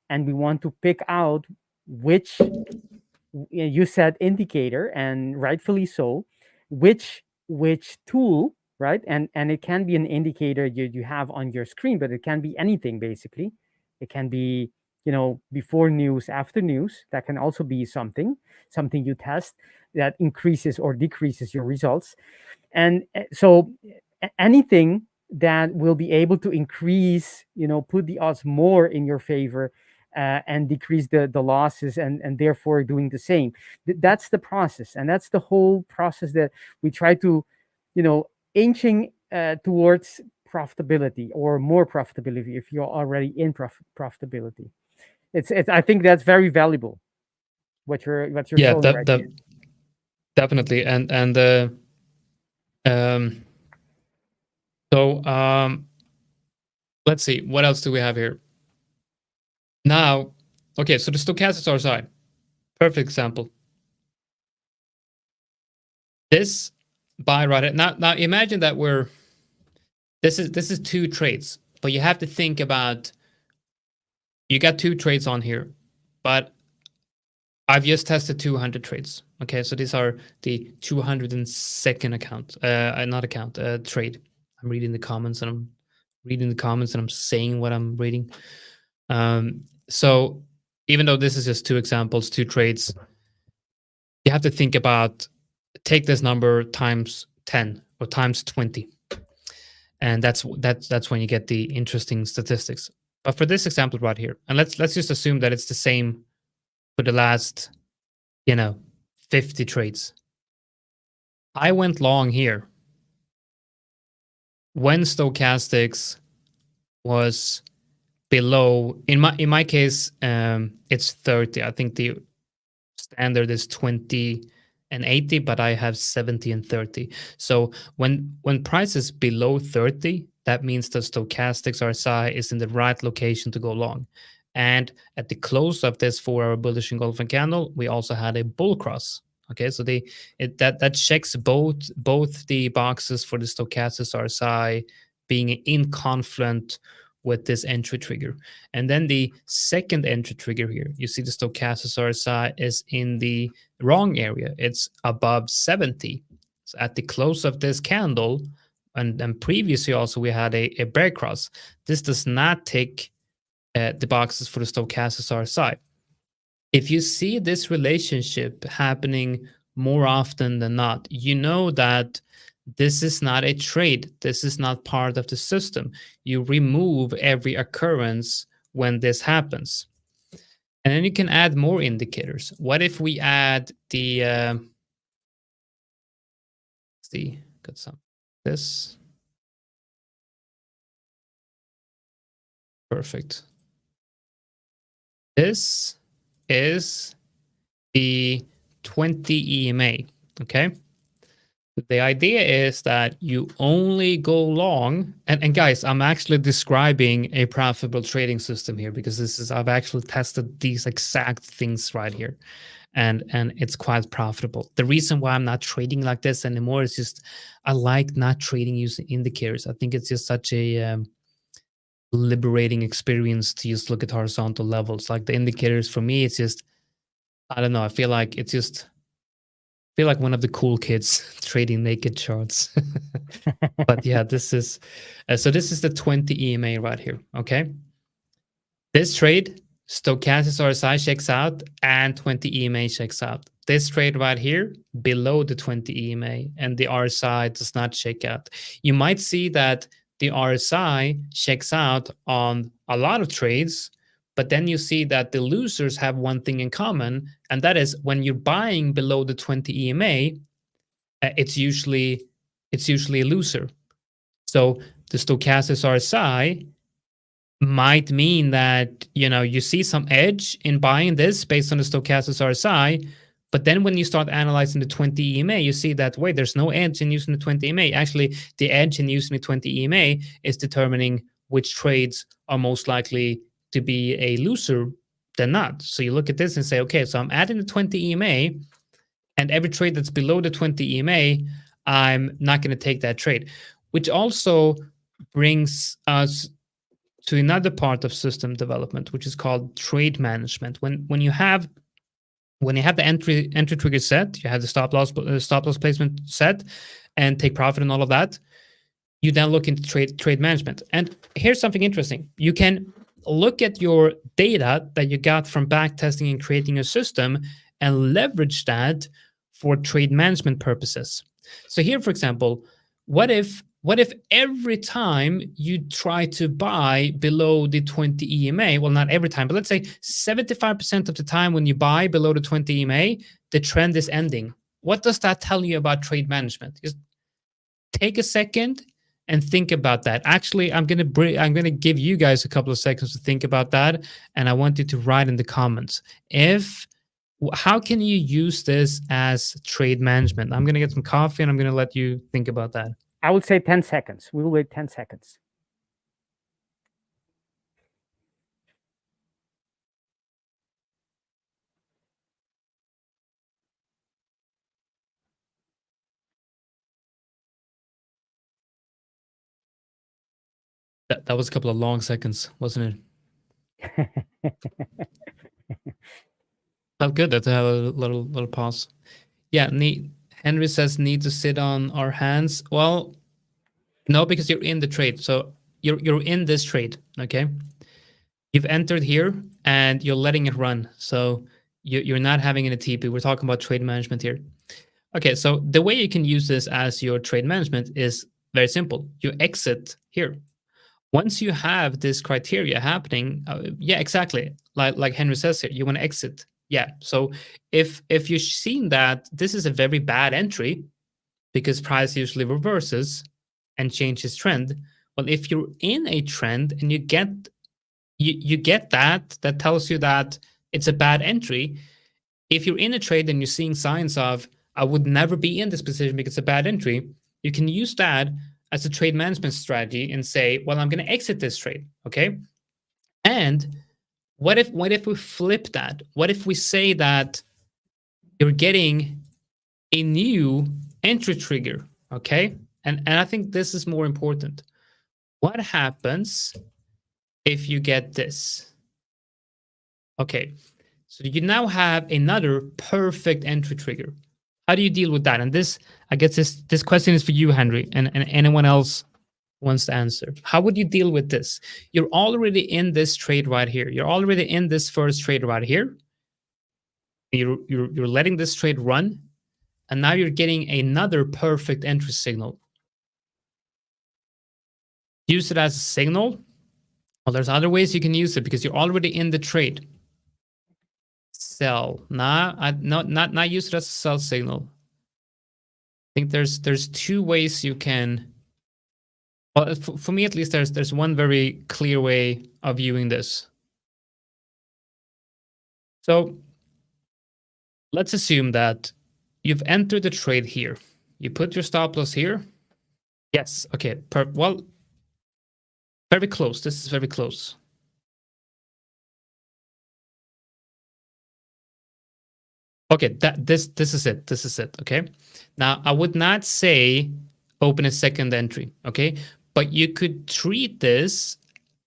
and we want to pick out which, you said indicator, and rightfully so, which tool, right? And it can be an indicator you have on your screen, but it can be anything basically. It can be, before news, after news. That can also be something you test that increases or decreases your results. And so anything that will be able to increase, put the odds more in your favor, and decrease the losses, and therefore doing the same. That's the process, and that's the whole process that we try to, inching towards profitability, or more profitability if you're already in profitability. It's I think that's very valuable, what you're Yeah, showing right here. definitely. Um, so let's see, what else do we have here? Now, okay, so the stochastics RSI, perfect example. This buy right now imagine that this is two trades, but you have to think about, you got two trades on here, but I've just tested 200 trades. Okay, so these are the 202nd account, not account, trade. I'm reading the comments and I'm saying what I'm reading. So even though this is just two examples, two trades, you have to think about, take this number times 10 or times 20. And that's when you get the interesting statistics. But for this example right here, and let's just assume that it's the same for the last, 50 trades. I went long here when stochastics was below, in my case, it's 30. I think the standard is 20 and 80, but I have 70 and 30. So when price is below 30, that means the stochastics RSI is in the right location to go long. And at the close of this 4-hour bullish engulfing candle, we also had a bull cross. Okay, so that checks both the boxes for the stochastics RSI being in confluent with this entry trigger. And then the second entry trigger here, you see the stochastics RSI is in the wrong area. It's above 70. So at the close of this candle, and previously also we had a bear cross. This does not tick the boxes for the stochastics RSI. If you see this relationship happening more often than not, you know that this is not a trade. This is not part of the system. You remove every occurrence when this happens. And then you can add more indicators. What if we add the, let's see, got some, this. Perfect. This is the 20 EMA, okay? The idea is that you only go long, and guys, I'm actually describing a profitable trading system here, because I've actually tested these exact things right here, and it's quite profitable. The reason why I'm not trading like this anymore is just I like not trading using indicators. I think it's just such a liberating experience to just look at horizontal levels. Like the indicators for me, it's just, I don't know, I feel like one of the cool kids trading naked charts. But yeah, this is the 20 EMA right here. Okay, this trade, stochastics RSI checks out and 20 EMA checks out. This trade right here below the 20 EMA, and the RSI does not check out. You might see that the RSI checks out on a lot of trades, but then you see that the losers have one thing in common, and that is when you're buying below the 20 EMA, it's usually a loser. So the stochastics RSI might mean that you see some edge in buying this based on the stochastics RSI, but then when you start analyzing the 20 EMA, you see that wait, there's no edge in using the 20 EMA. Actually, the edge in using the 20 EMA is determining which trades are most likely to be a loser than not. So you look at this and say, okay, so I'm adding the 20 EMA, and every trade that's below the 20 EMA, I'm not going to take that trade, which also brings us to another part of system development, which is called trade management. When you have the entry trigger set, you have the stop loss placement set, and take profit and all of that. You then look into trade management. And here's something interesting. You can look at your data that you got from backtesting and creating a system and leverage that for trade management purposes. So here, for example, what if every time you try to buy below the 20 EMA, well, not every time, but let's say 75% of the time when you buy below the 20 EMA, the trend is ending. What does that tell you about trade management? Just take a second and think about that. Actually, I'm gonna give you guys a couple of seconds to think about that, and I want you to write in the comments how can you use this as trade management. I'm gonna get some coffee and I'm gonna let you think about that. I would say 10 seconds. We will wait 10 seconds. That was a couple of long seconds, wasn't it? Felt good to have a little pause. Yeah, Henry says need to sit on our hands. Well, no, because you're in the trade. So you're in this trade, okay? You've entered here and you're letting it run. So you're not having any TP. We're talking about trade management here. Okay, so the way you can use this as your trade management is very simple. You exit here. Once you have this criteria happening, yeah, exactly. Like Henry says here, you want to exit. Yeah. So if you've seen that this is a very bad entry because price usually reverses and changes trend. Well, if you're in a trend and you get that tells you that it's a bad entry. If you're in a trade and you're seeing signs of I would never be in this position because it's a bad entry, you can use that as a trade management strategy and say, well, I'm going to exit this trade, okay? And what if we flip that? What if we say that you're getting a new entry trigger, okay? And I think this is more important. What happens if you get this? Okay, so you now have another perfect entry trigger. How do you deal with that? And this, I guess this question is for you, Henry, and anyone else wants to answer. How would you deal with this? You're already in this trade right here. You're already in this first trade right here. You're letting this trade run, and now you're getting another perfect entry signal. Use it as a signal. Well, there's other ways you can use it because you're already in the trade. Sell. Not use it as a sell signal. I think there's two ways you can. Well, for me at least, there's one very clear way of viewing this. So let's assume that you've entered the trade here. You put your stop loss here. Yes. Okay. Well, very close. This is very close. Okay, this is it. This is it. Okay. Now I would not say open a second entry. Okay, but you could treat this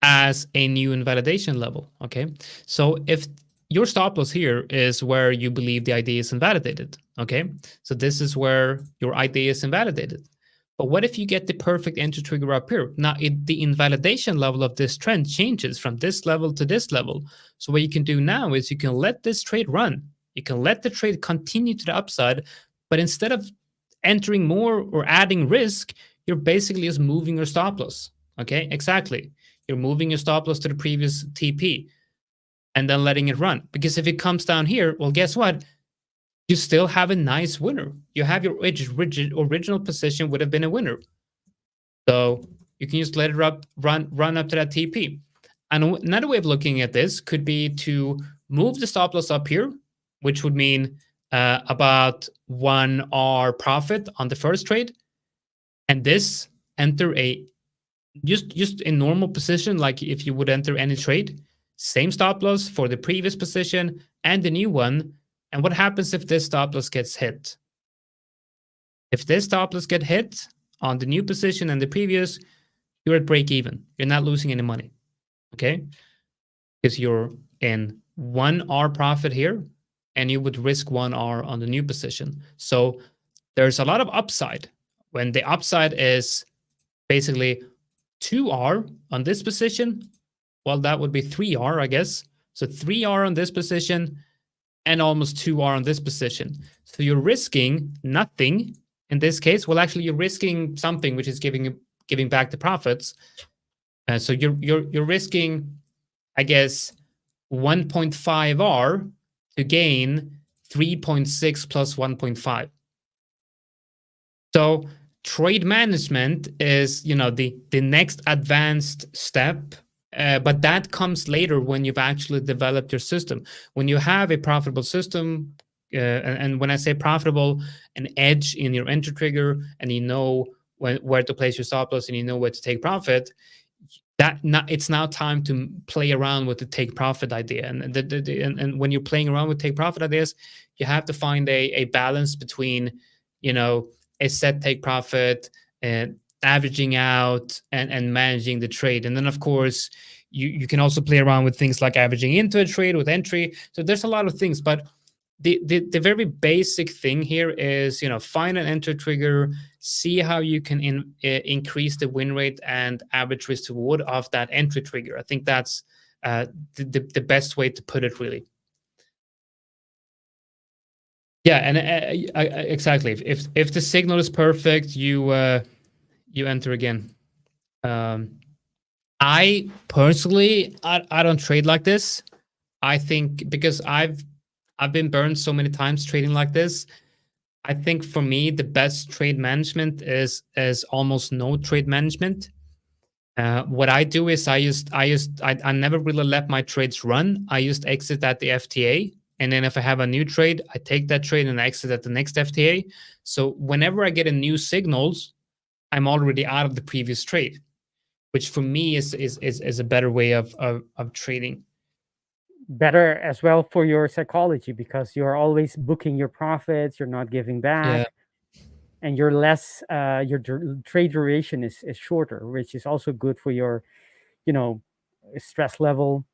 as a new invalidation level. Okay, so if your stop loss here is where you believe the idea is invalidated. Okay, so this is where your idea is invalidated. But what if you get the perfect entry trigger up here? Now the invalidation level of this trend changes from this level to this level. So what you can do now is you can let this trade run. You can let the trade continue to the upside, but instead of entering more or adding risk, you're basically just moving your stop loss. Okay, exactly. You're moving your stop loss to the previous TP and then letting it run. Because if it comes down here, well, guess what? You still have a nice winner. You have your original position would have been a winner. So you can just let it run up to that TP. And another way of looking at this could be to move the stop loss up here, which would mean about 1 R profit on the first trade. And this enter a just a normal position, like if you would enter any trade, same stop loss for the previous position and the new one. And what happens if this stop loss gets hit? If this stop loss get hit on the new position and the previous, you're at break even. You're not losing any money. okay? Because you're in 1 R profit here, and you would risk 1 R on the new position. So there's a lot of upside. When the upside is basically 2R on this position, well, that would be 3R, I guess. So 3R on this position and almost 2R on this position. So you're risking nothing in this case. Well, actually, you're risking something, which is giving back the profits. So you're risking, I guess, 1.5R to gain 3.6 plus 1.5. So trade management is, the next advanced step, but that comes later when you've actually developed your system. When you have a profitable system, and when I say profitable, an edge in your entry trigger, and you know where to place your stop loss, and you know where to take profit, it's now time to play around with the take profit idea. And when you're playing around with take profit ideas, you have to find a balance between, a set take profit and averaging out and managing the trade. And then, of course, you can also play around with things like averaging into a trade with entry. So there's a lot of things, but the very basic thing here is, find an entry trigger, see how you can increase the win rate and average risk to reward of that entry trigger. I think that's the best way to put it, really. Yeah, and exactly. If the signal is perfect, you enter again. I personally, I don't trade like this. I think because I've been burned so many times trading like this. I think for me, the best trade management is almost no trade management. What I do is I never really let my trades run. I just exit at the FTA, and then if I have a new trade, I take that trade and I exit at the next FTA. So whenever I get a new signals, I'm already out of the previous trade, which for me is a better way of trading. Better as well for your psychology, because you're always booking your profits, you're not giving back. Yeah. And you're less your trade duration is shorter, which is also good for your stress level.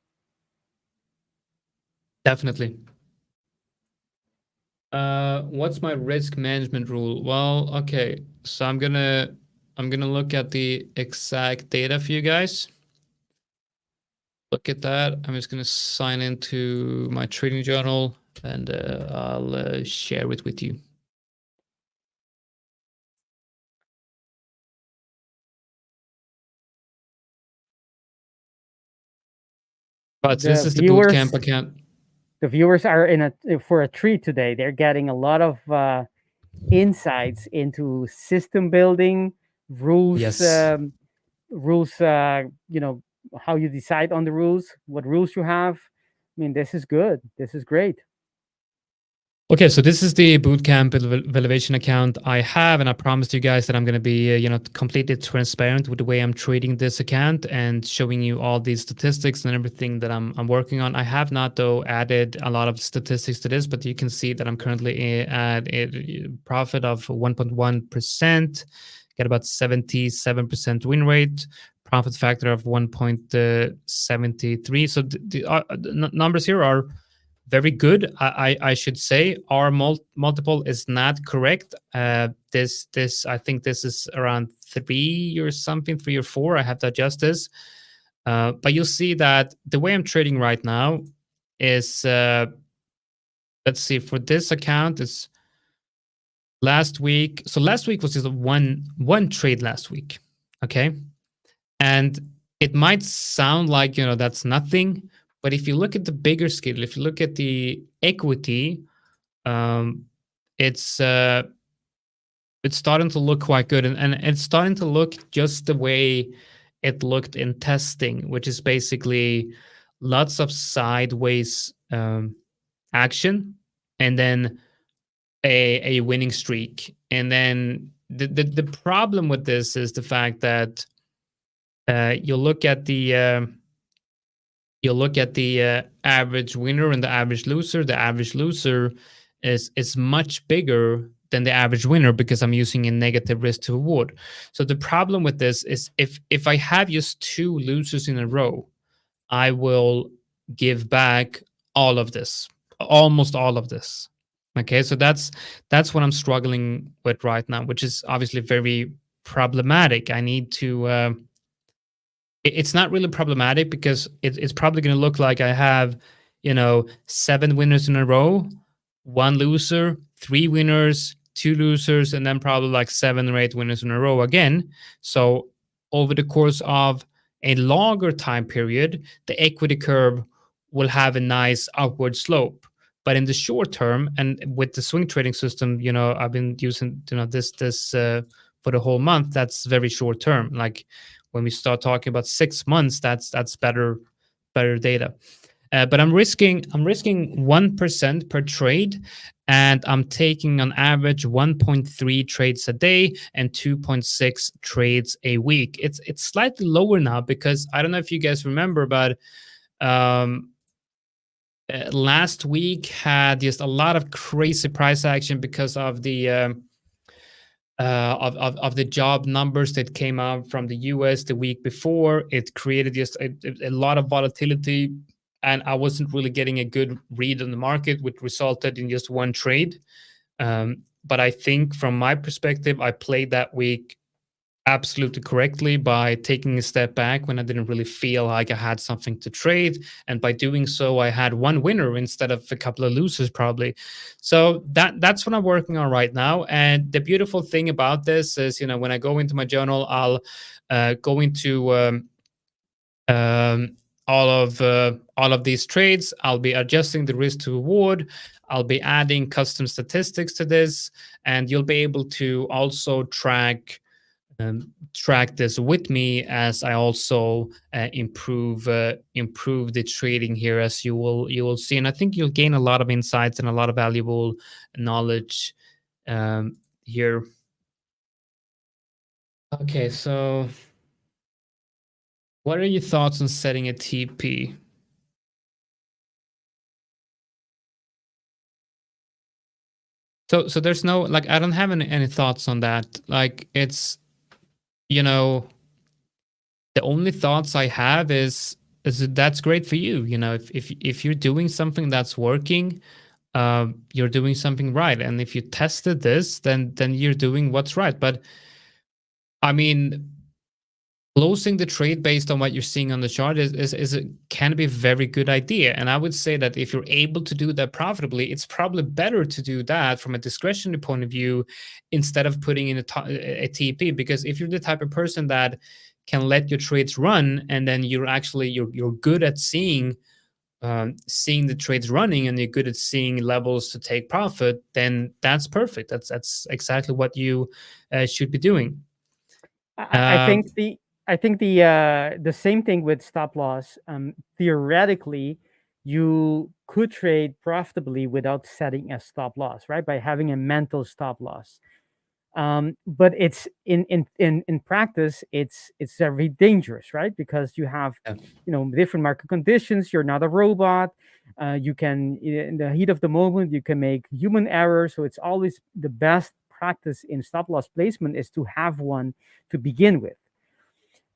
Definitely. What's my risk management rule? Well, okay, so I'm gonna look at the exact data for you guys. Look at that. I'm just gonna sign into my trading journal, and I'll share it with you. But this is the bootcamp account. The viewers are for a treat today. They're getting a lot of insights into system building, rules. Yes. Rules. How you decide on the rules, what rules you have. I mean, this is good. This is great. Okay, so this is the bootcamp valuation account I have, and I promised you guys that I'm going to be, completely transparent with the way I'm trading this account and showing you all these statistics and everything that I'm working on. I have not, though, added a lot of statistics to this, but you can see that I'm currently at a profit of 1.1%, get about 77% win rate, profit factor of 1.73. So the numbers here are very good. I should say our multiple is not correct. This I think this is around 3 or something, 3 or 4. I have to adjust this. But you'll see that the way I'm trading right now is, let's see, for this account is last week. So last week was just one trade last week. Okay. And it might sound like, that's nothing. But if you look at the bigger scale, if you look at the equity, it's starting to look quite good, and it's starting to look just the way it looked in testing, which is basically lots of sideways action, and then a winning streak. And then the problem with this is the fact that you look at the average winner and the average loser. The average loser is much bigger than the average winner because I'm using a negative risk to reward. So the problem with this is if I have just 2 losers in a row, I will give back all of this, almost all of this. Okay, so that's what I'm struggling with right now, which is obviously very problematic. I need to. It's not really problematic because it's probably going to look like I have, 7 winners in a row, one loser, 3 winners, 2 losers, and then probably like 7 or 8 winners in a row again. So over the course of a longer time period, the equity curve will have a nice upward slope. But in the short term, and with the swing trading system, I've been using this for the whole month. That's very short term. Like when we start talking about 6 months, that's better data. But I'm risking 1% per trade, and I'm taking on average 1.3 trades a day and 2.6 trades a week. It's slightly lower now because I don't know if you guys remember, but um, last week had just a lot of crazy price action because of the of the job numbers that came out from the US the week before. It created just a lot of volatility, and I wasn't really getting a good read on the market, which resulted in just one trade. But I think from my perspective, I played that week absolutely correctly by taking a step back when I didn't really feel like I had something to trade. And by doing so, I had one winner instead of a couple of losers, probably. So that's what I'm working on right now. And the beautiful thing about this is, when I go into my journal, I'll go into um, all of these trades. I'll be adjusting the risk to reward. I'll be adding custom statistics to this, and you'll be able to also track this with me as I also improve the trading here, as you will see, and I think you'll gain a lot of insights and a lot of valuable knowledge here. Okay, so what are your thoughts on setting a TP? So there's no, like, I don't have any thoughts on that. Like, it's, you know the only thoughts I have is that that's great for you. If you're doing something that's working, you're doing something right. And if you tested this, then you're doing what's right. But I mean, closing the trade based on what you're seeing on the chart can be a very good idea. And I would say that if you're able to do that profitably, it's probably better to do that from a discretionary point of view instead of putting in a TP. Because if you're the type of person that can let your trades run, and then you're good at seeing the trades running, and you're good at seeing levels to take profit, then that's perfect. That's exactly what you should be doing. I think the same thing with stop loss. Theoretically, you could trade profitably without setting a stop loss, right? By having a mental stop loss. But it's in practice, it's very dangerous, right? Because you have different market conditions. You're not a robot. You can, in the heat of the moment, you can make human errors. So it's always the best practice in stop loss placement is to have one to begin with.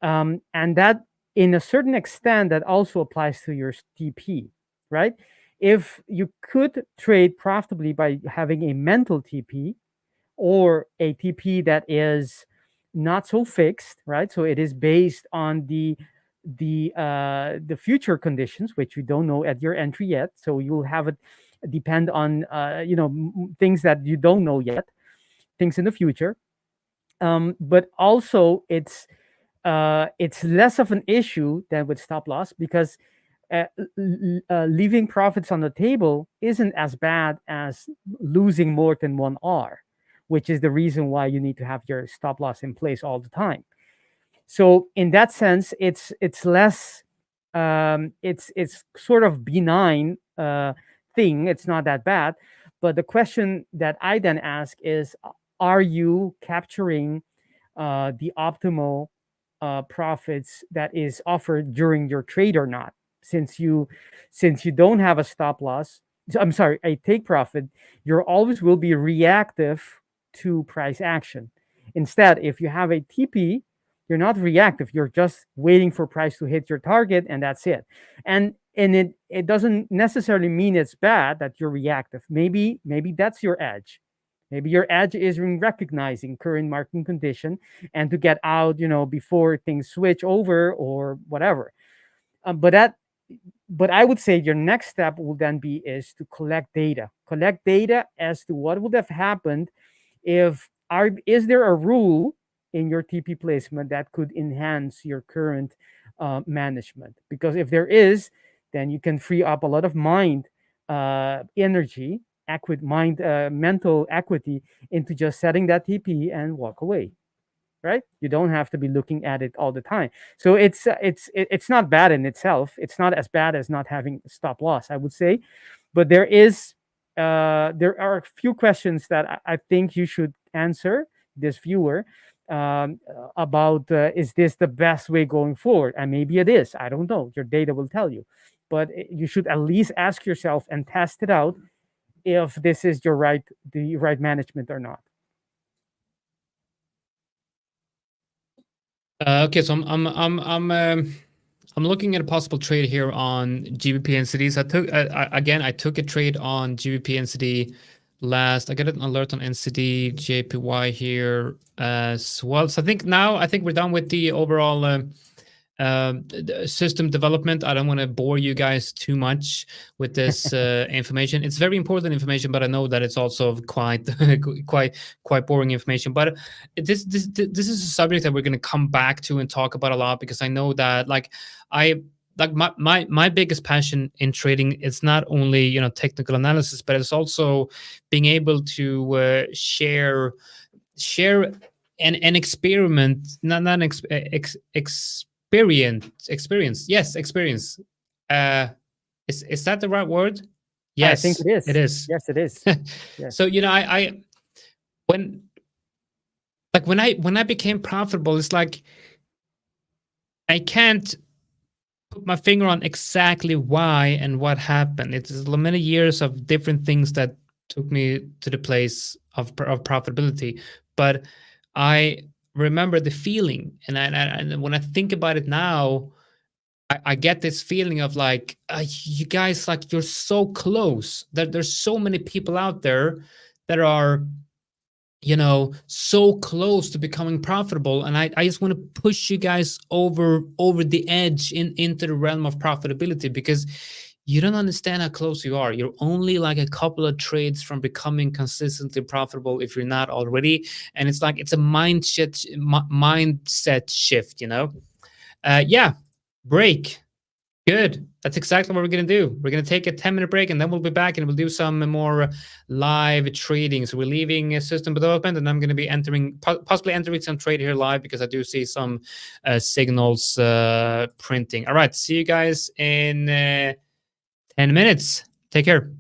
And that, in a certain extent, that also applies to your TP, right? If you could trade profitably by having a mental TP or a TP that is not so fixed, right? So it is based on the future conditions, which you don't know at your entry yet. So you'll have it depend on things that you don't know yet, things in the future. But also it's less of an issue than with stop loss because leaving profits on the table isn't as bad as losing more than one R, which is the reason why you need to have your stop loss in place all the time. So in that sense, it's less it's sort of benign thing. It's not that bad. But the question that I then ask is, are you capturing the optimal profits that is offered during your trade or not? Since you don't have a stop loss, I'm sorry, a take profit, you always will be reactive to price action. Instead, if you have a TP, You're not reactive. You're just waiting for price to hit your target, and that's it. And it doesn't necessarily mean it's bad that you're reactive. Maybe that's your edge. Maybe your edge is in recognizing current market condition and to get out, before things switch over or whatever. But I would say your next step will then be is to collect data. Collect data as to what would have happened if is there a rule in your TP placement that could enhance your current management? Because if there is, then you can free up a lot of mind energy, mental equity into just setting that TP and walk away. Right? You don't have to be looking at it all the time. So it's not bad in itself. It's not as bad as not having stop loss, I would say. But there are a few questions that I think you should answer this viewer about is this the best way going forward? And maybe it is. I don't know. Your data will tell you. But you should at least ask yourself and test it out if this is the right management or not. Okay, so I'm looking at a possible trade here on GBP NCDs. I took a trade on GBP NCD last. I got an alert on NCD JPY here as well. So I think we're done with the overall system development. I don't want to bore you guys too much with this information. It's very important information, but I know that it's also quite quite boring information. But this is a subject that we're going to come back to and talk about a lot, because I know that my biggest passion in trading is not only technical analysis, but it's also being able to share an experiment, not experience. Yes, experience. Is that the right word? Yes, I think it is. It is. Yes, it is. Yes. So I when I became profitable, it's like I can't put my finger on exactly why and what happened. It's many years of different things that took me to the place of profitability, but I remember the feeling, and when I think about it now, I get this feeling of like, you guys, like, you're so close. There's so many people out there that are so close to becoming profitable, and I just want to push you guys over the edge into the realm of profitability, because you don't understand how close you are. You're only like a couple of trades from becoming consistently profitable if you're not already. And it's like, it's a mindset shift, yeah. Break. Good. That's exactly what we're going to do. We're going to take a 10-minute break, and then we'll be back and we'll do some more live trading. So we're leaving system development, and I'm going to be possibly entering some trade here live, because I do see some signals printing. All right. See you guys in 10 minutes. Take care.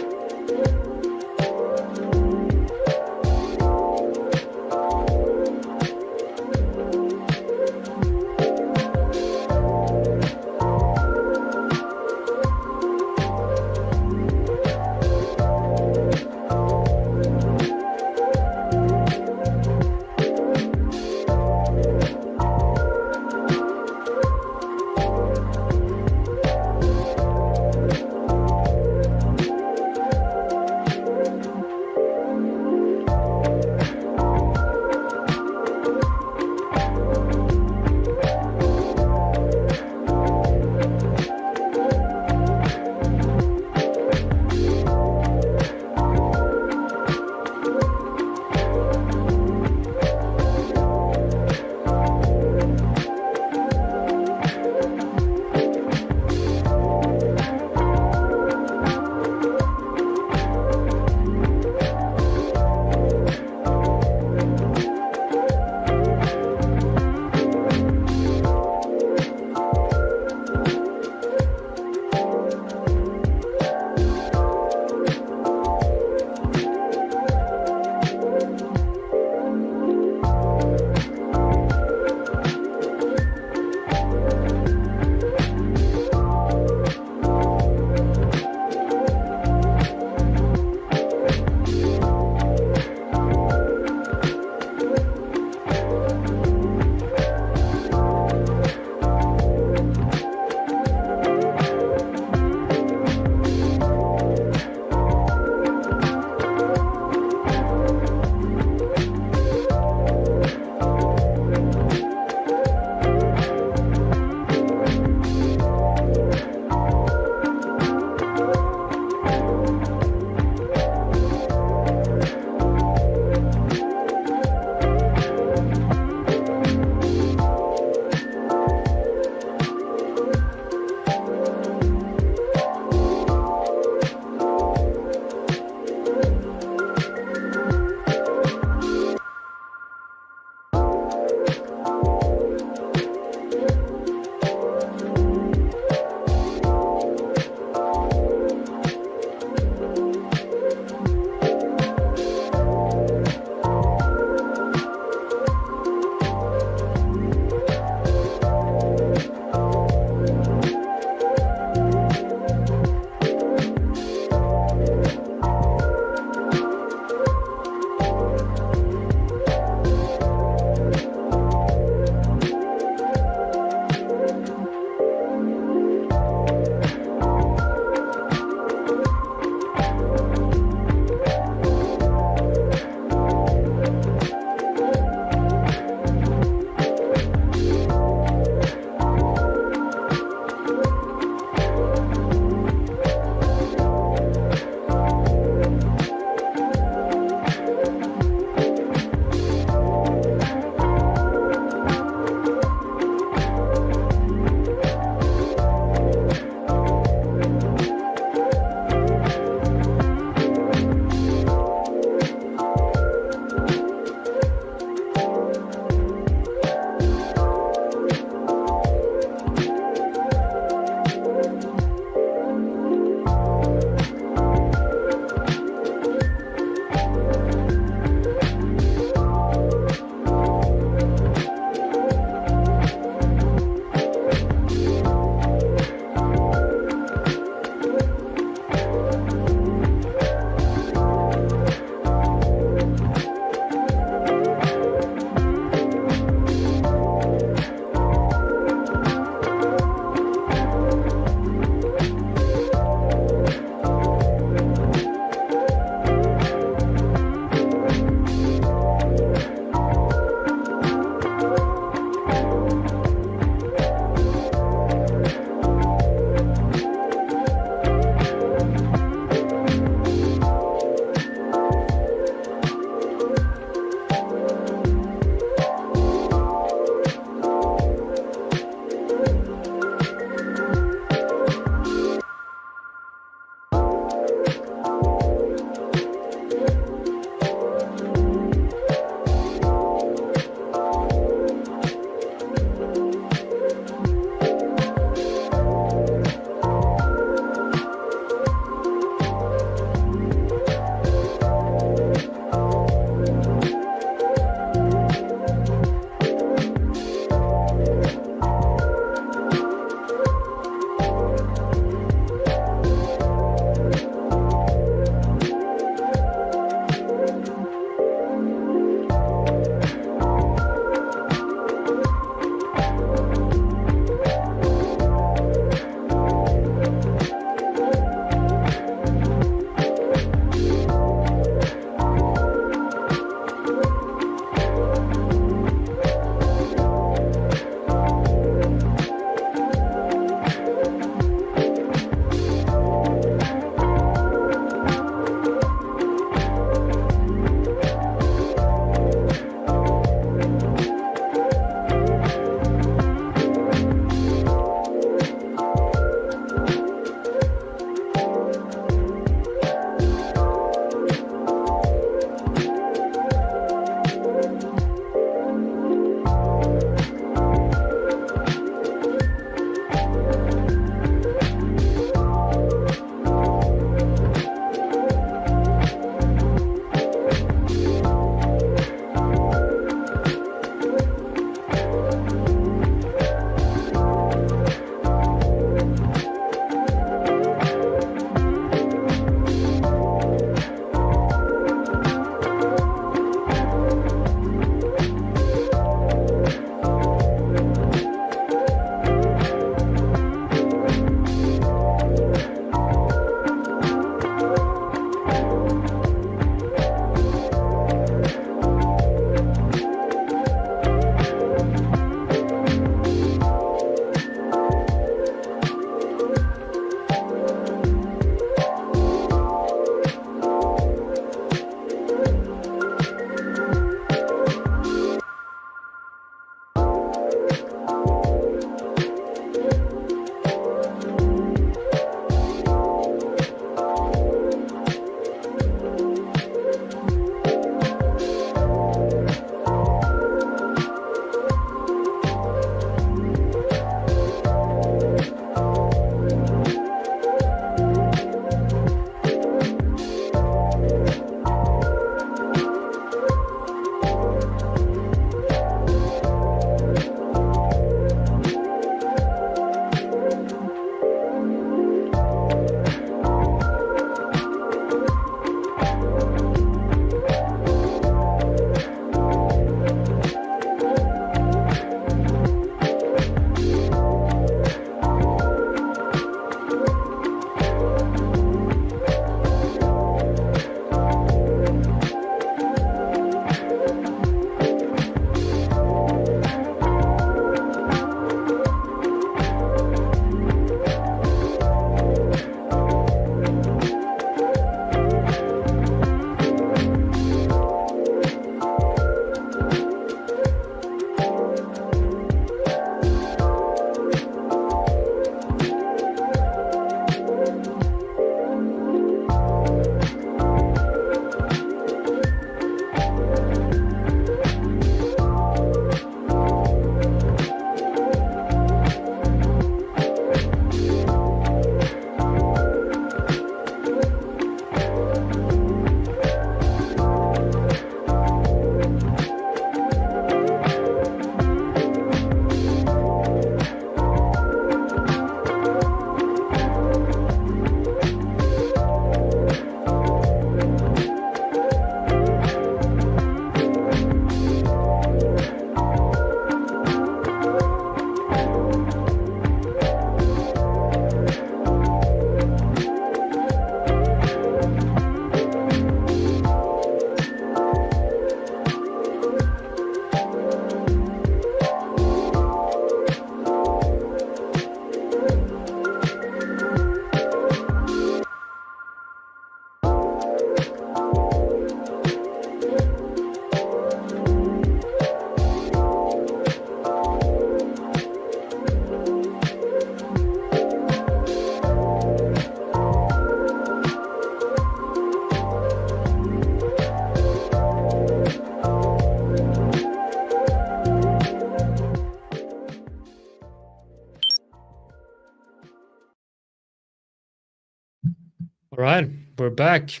All right, we're back.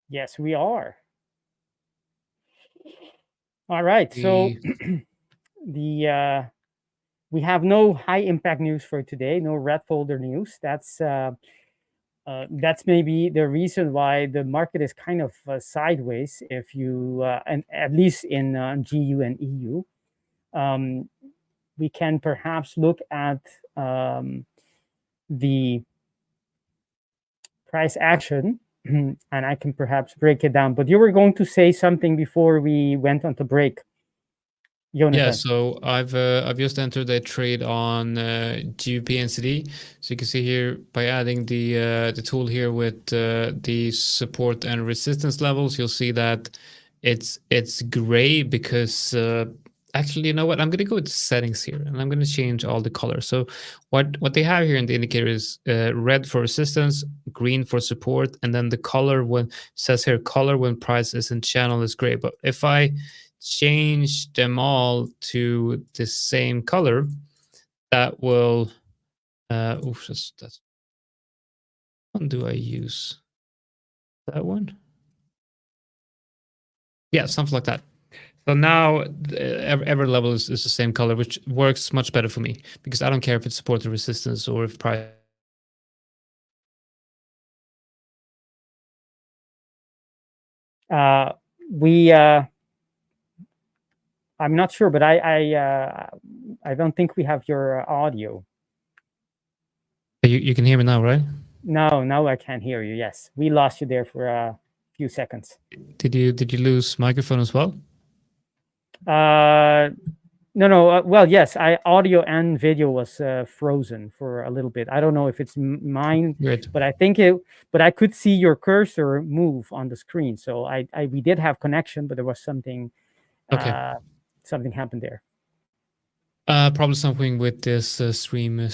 Yes, we are. All right. So the we have no high impact news for today. No red folder news. That's maybe the reason why the market is kind of sideways. If you and at least in GU and EU, um, we can perhaps look at the price action, and I can perhaps break it down. But you were going to say something before we went on to break, Yeah, Jonathan. so I've just entered a trade on GBP/NZD. So you can see here by adding the tool here with the support and resistance levels, you'll see that it's gray because actually, you know what? I'm gonna go with settings here and I'm gonna change all the colors. So what they have here in the indicator is red for resistance, green for support, and then the color when says here color when price is in channel is gray. But if I change them all to the same color, that will that's one do I use? That one? Yeah, something like that. So now every level is the same color, which works much better for me because I don't care if it's support or resistance or if price. We I'm not sure, but I don't think we have your audio. You can hear me now, right? No, now I can't hear you. Yes, we lost you there for a few seconds. Did you lose microphone as well? No. Well, yes, audio and video was frozen for a little bit. I don't know if it's mine, Great. but I think it. But I could see your cursor move on the screen, so we did have connection, but there was something. Okay. Something happened there. Probably something with this streaming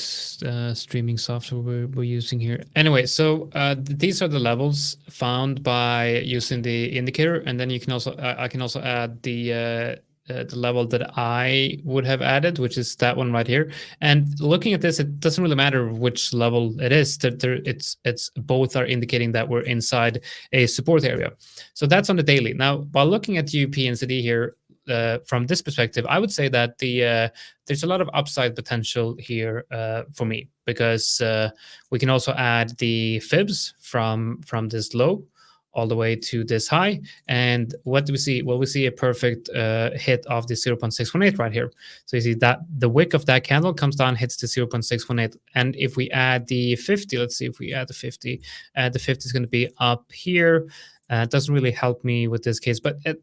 software we're using here. Anyway, so these are the levels found by using the indicator, and then you can also I can also add the level that I would have added, which is that one right here. And looking at this, it doesn't really matter which level it is. It's both are indicating that we're inside a support area. So that's on the daily. Now, while looking at UP&CD here. From this perspective, I would say that there's a lot of upside potential here for me because we can also add the fibs from this low all the way to this high. And what do we see? Well, we see a perfect hit of the 0.618 right here. So you see that the wick of that candle comes down, hits the 0.618. And if we add the 50, let's see if we add the 50 is going to be up here. It doesn't really help me with this case, but it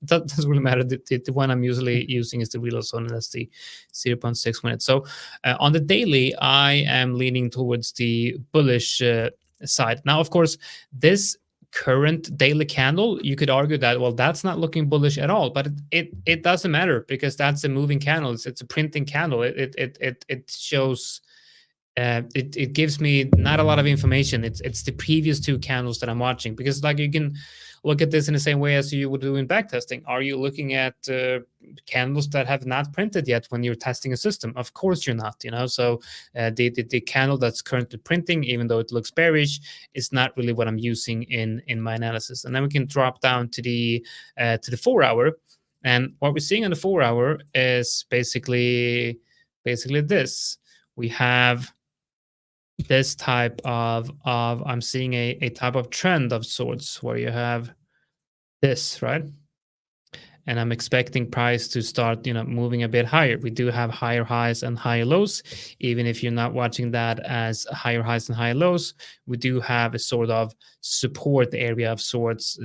doesn't really matter. The one I'm usually using is the reload zone, and that's the 0.6 minutes. So on the daily, I am leaning towards the bullish side. Now, of course, this current daily candle, you could argue that, well, that's not looking bullish at all, but it doesn't matter because that's a moving candle. It's a printing candle. It shows it gives me not a lot of information. It's the previous two candles that I'm watching because like you can look at this in the same way as you would do in backtesting. Are you looking at candles that have not printed yet when you're testing a system? Of course you're not. So the candle that's currently printing, even though it looks bearish, is not really what I'm using in my analysis. And then we can drop down to the 4 hour, and what we're seeing on the 4 hour is basically this. We have this type of I'm seeing a type of trend of sorts where you have this, right? And I'm expecting price to start, moving a bit higher. We do have higher highs and higher lows. Even if you're not watching that as higher highs and higher lows, we do have a sort of support area of sorts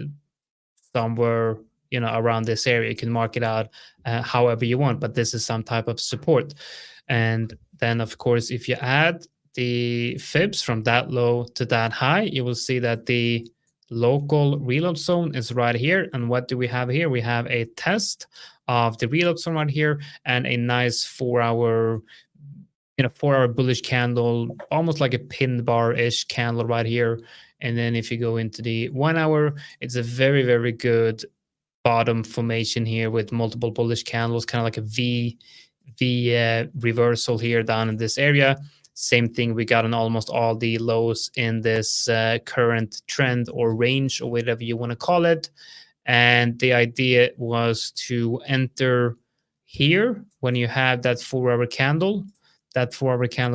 somewhere, around this area. You can mark it out however you want, but this is some type of support. And then, of course, if you add the fibs from that low to that high, you will see that the local reload zone is right here. And what do we have here? We have a test of the reload zone right here and a nice 4 hour 4 hour bullish candle, almost like a pin bar-ish candle right here. And then if you go into the 1 hour, it's a very, very good bottom formation here with multiple bullish candles, kind of like a V reversal here down in this area. Same thing we got on almost all the lows in this current trend or range or whatever you want to call it. And the idea was to enter here when you have that 4-hour candle,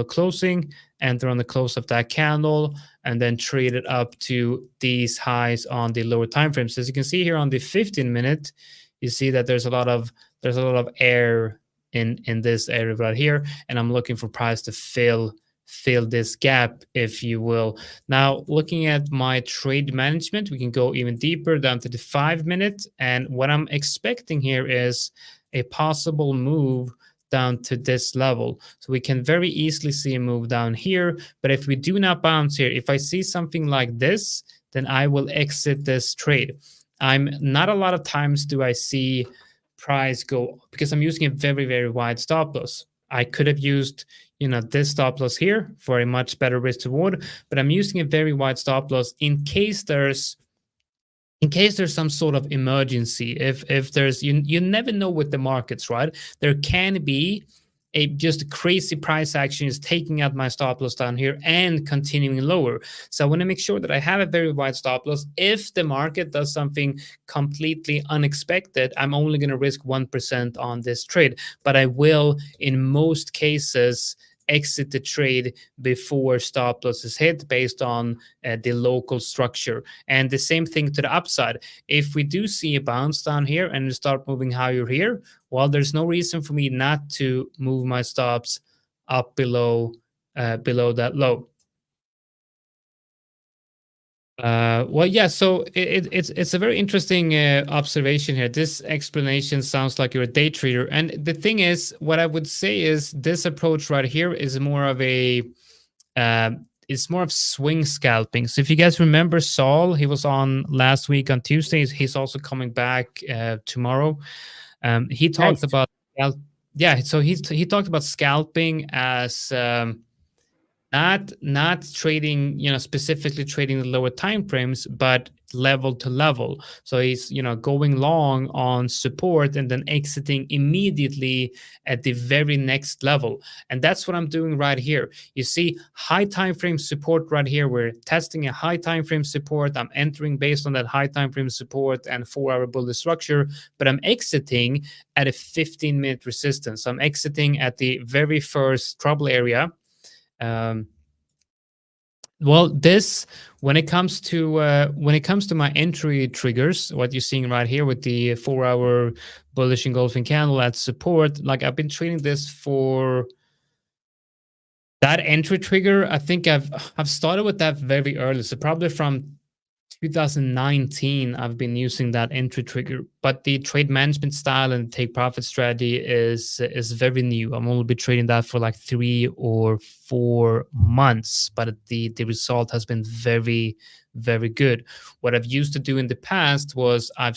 closing, enter on the close of that candle, and then trade it up to these highs on the lower time frames. So as you can see here on the 15-minute, you see that there's a lot of air in this area right here, and I'm looking for price to fill this gap, if you will. Now, looking at my trade management, we can go even deeper down to the 5-minute, and what I'm expecting here is a possible move down to this level. So we can very easily see a move down here, but if we do not bounce here, if I see something like this, then I will exit this trade. I'm not a lot of times do I see price go, because I'm using a very, very wide stop loss. I could have used, this stop loss here for a much better risk to reward, but I'm using a very wide stop loss in case there's some sort of emergency. If there's, you never know with the markets, right? There can be just crazy price action is taking out my stop loss down here and continuing lower. So I want to make sure that I have a very wide stop loss. If the market does something completely unexpected, I'm only going to risk 1% on this trade, but I will, in most cases, exit the trade before stop loss is hit based on the local structure. And the same thing to the upside. If we do see a bounce down here and start moving higher here, well, there's no reason for me not to move my stops up below that low. Well, yeah, so it's a very interesting observation here. This explanation sounds like you're a day trader. And the thing is, what I would say is this approach right here is more of it's more of swing scalping. So if you guys remember Saul, he was on last week on Tuesdays. He's also coming back tomorrow. He talked about, so he talked about scalping as not trading, specifically trading the lower time frames, but level to level. So he's, going long on support and then exiting immediately at the very next level. And that's what I'm doing right here. You see high time frame support right here. We're testing a high time frame support. I'm entering based on that high time frame support and 4-hour bullish structure, but I'm exiting at a 15-minute resistance. I'm exiting at the very first trouble area. Well, this, when it comes to my entry triggers, what you're seeing right here with the 4-hour bullish engulfing candle at support, like I've been trading this for that entry trigger. I think I've started with that very early, so probably from 2019 I've been using that entry trigger, but the trade management style and take profit strategy is very new. I'm only been trading that for like 3 or 4 months, but the result has been very, very good. What I've used to do in the past was I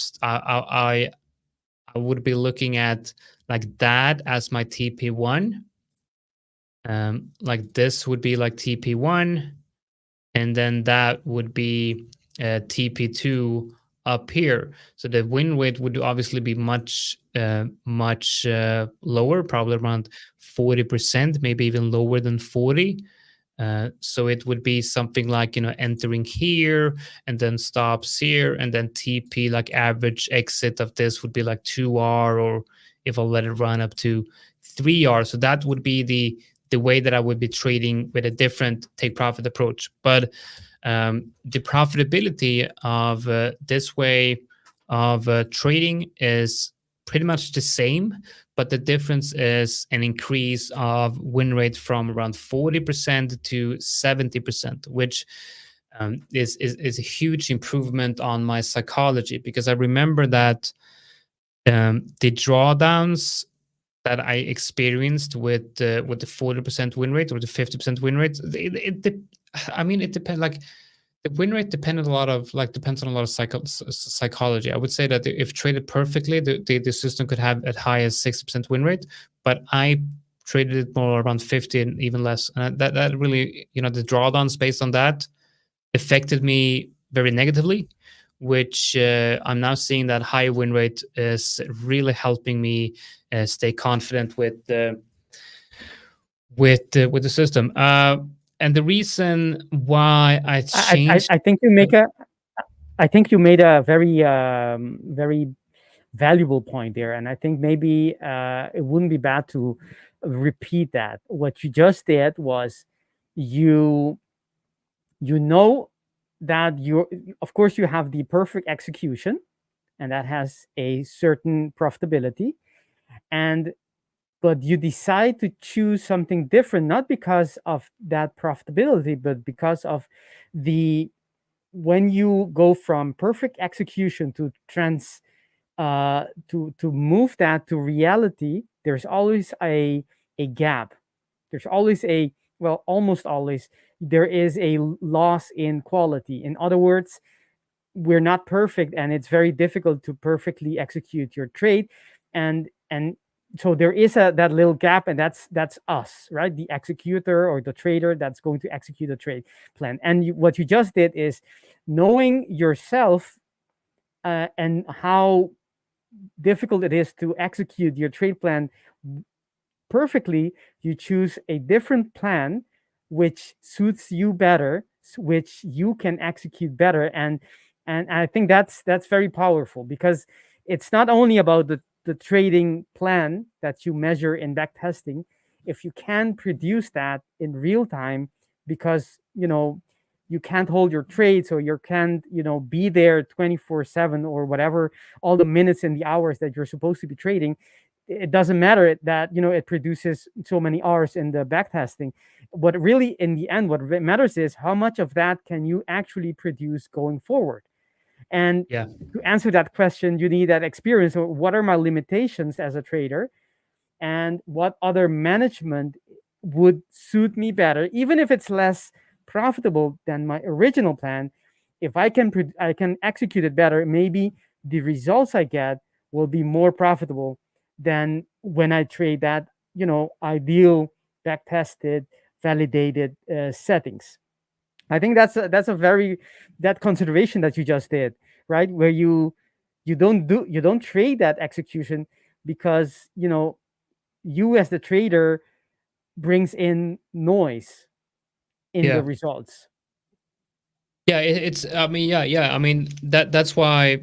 would be looking at like that as my TP1. Like this would be like TP1, and then that would be TP2 up here. So the win rate would obviously be much lower, probably around 40%, maybe even lower than 40. So it would be something like, entering here and then stops here, and then TP, like average exit of this would be like 2R, or if I'll let it run up to 3R. So that would be the way that I would be trading with a different take profit approach. But the profitability of this way of trading is pretty much the same, but the difference is an increase of win rate from around 40% to 70%, which is a huge improvement on my psychology, because I remember that the drawdowns that I experienced with the 40% win rate or the 50% win rate, it depends. Like the win rate depends on a lot of psychology. I would say that if traded perfectly, the system could have as high as 60% win rate, but I traded it more around 50 and even less. And that really, the drawdowns based on that affected me very negatively, which I'm now seeing that high win rate is really helping me stay confident with with the system. And the reason why I changed, I think you make a I think you made a very very valuable point there, and I think maybe it wouldn't be bad to repeat that. What you just did was you you know that you, of course, you have the perfect execution, and that has a certain profitability, and but you decide to choose something different, not because of that profitability, but because of the when you go from perfect execution to to move that to reality, there's always a gap. There's always a, well, almost always there is a loss in quality. In other words, we're not perfect, and it's very difficult to perfectly execute your trade, and so there is that little gap, and that's us, right? The executor or the trader that's going to execute a trade plan. And what you just did is knowing yourself, and how difficult it is to execute your trade plan perfectly, you choose a different plan which suits you better, which you can execute better. And I think that's very powerful, because it's not only about the trading plan that you measure in backtesting. If you can produce that in real time, because you can't hold your trade, so you can't be there 24/7 or whatever, all the minutes and the hours that you're supposed to be trading. It doesn't matter that it produces so many hours in the backtesting. What really, in the end, what matters is how much of that can you actually produce going forward. And yeah, to answer that question, you need that experience. So what are my limitations as a trader, and what other management would suit me better, even if it's less profitable than my original plan. If I can execute it better, maybe the results I get will be more profitable than when I trade that ideal, back tested, validated settings. I think that's a very, that consideration that you just did, right? Where you don't trade that execution because you as the trader brings in noise in the yeah, results. yeah. It's, I mean, yeah. I mean, that's why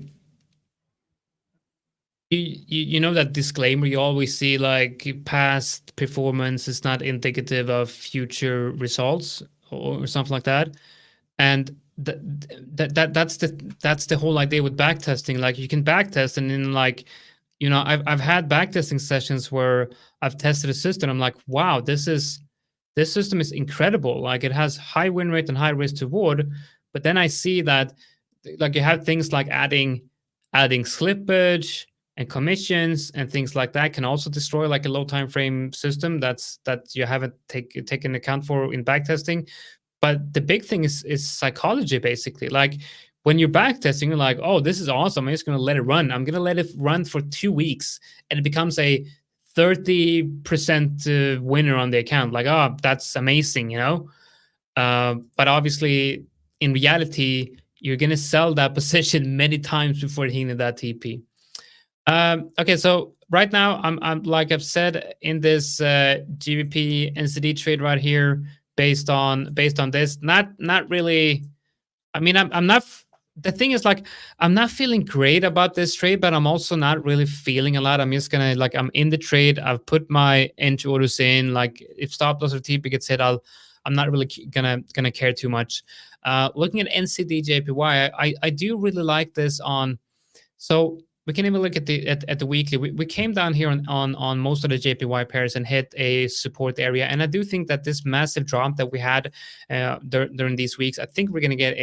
you know that disclaimer you always see, like past performance is not indicative of future results or something like that. And that's the whole idea with backtesting. Like you can backtest, and then, like, I've had backtesting sessions where I've tested a system. I'm like, wow, this system is incredible. Like it has high win rate and high risk to reward. But then I see that, like, you have things like adding slippage and commissions and things like that can also destroy like a low time frame system that you haven't taken account for in backtesting. But the big thing is psychology, basically. Like when you're backtesting, you're like, oh, this is awesome. I'm just gonna let it run. I'm gonna let it run for 2 weeks, and it becomes a 30% winner on the account. Like, oh, that's amazing. But obviously, in reality, you're gonna sell that position many times before hitting that TP. Okay, so right now, I'm like I've said in this GBP NCD trade right here, based on this, not really. I mean, I'm not. The thing is, like, I'm not feeling great about this trade, but I'm also not really feeling a lot. I'm just gonna, like, I'm in the trade. I've put my entry orders in. Like, if stop loss or TP gets hit, I'm not really gonna care too much. Looking at NCD JPY, I do really like this on. So we can even look at the weekly. We came down here on most of the JPY pairs and hit a support area. And I do think that this massive drop that we had during these weeks, I think we're going to get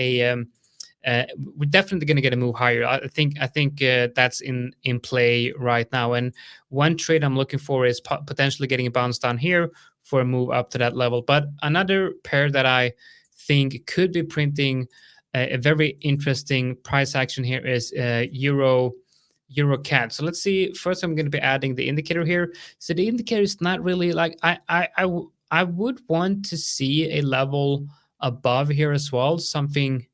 we're definitely going to get a move higher. I think that's in play right now. And one trade I'm looking for is potentially getting a bounce down here for a move up to that level. But another pair that I think could be printing a very interesting price action here is Euro CAD. So let's see. First, I'm going to be adding the indicator here. So the indicator is not really like I would want to see a level above here as well. Something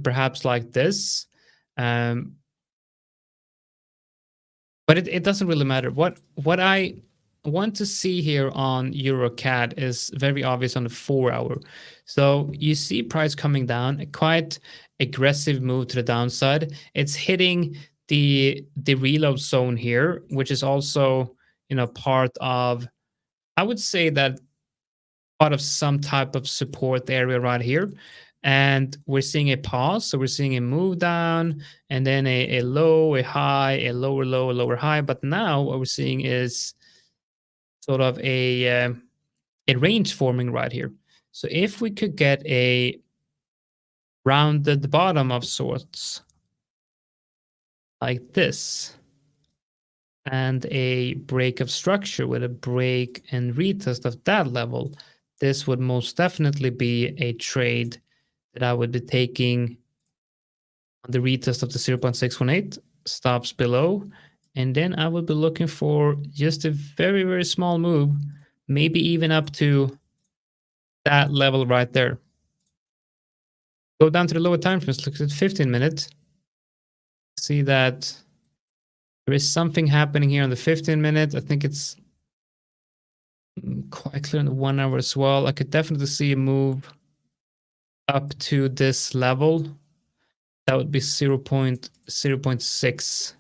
perhaps like this. But it doesn't really matter. What I want to see here on EuroCAD is very obvious on the 4-hour. So you see price coming down, a quite aggressive move to the downside. It's hitting the reload zone here, which is also, part of, I would say that part of some type of support area right here. And we're seeing a pause. So we're seeing a move down and then a low, a high, a lower low, a lower high. But now what we're seeing is sort of a range forming right here. So if we could get a rounded bottom of sorts like this, and a break of structure with a break and retest of that level, this would most definitely be a trade that I would be taking on the retest of the 0.618, stops below, and then I would be looking for just a very, very small move, maybe even up to that level right there. Go down to the lower time frames, look at 15 minutes. See that there is something happening here on the 15 minute. I think it's quite clear on the 1 hour as well. I could definitely see a move up to this level. That would be 0.6.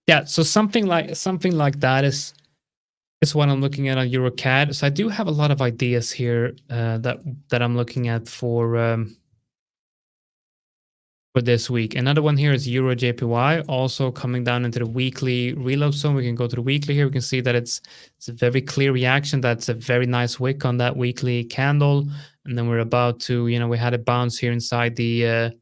Yeah, so something like that is what I'm looking at on EuroCAD. So I do have a lot of ideas here that I'm looking at for this week. Another one here is Euro JPY, also coming down into the weekly reload zone. We can go to the weekly here. We can see that it's a very clear reaction. That's a very nice wick on that weekly candle. And then we're about to, we had a bounce here inside the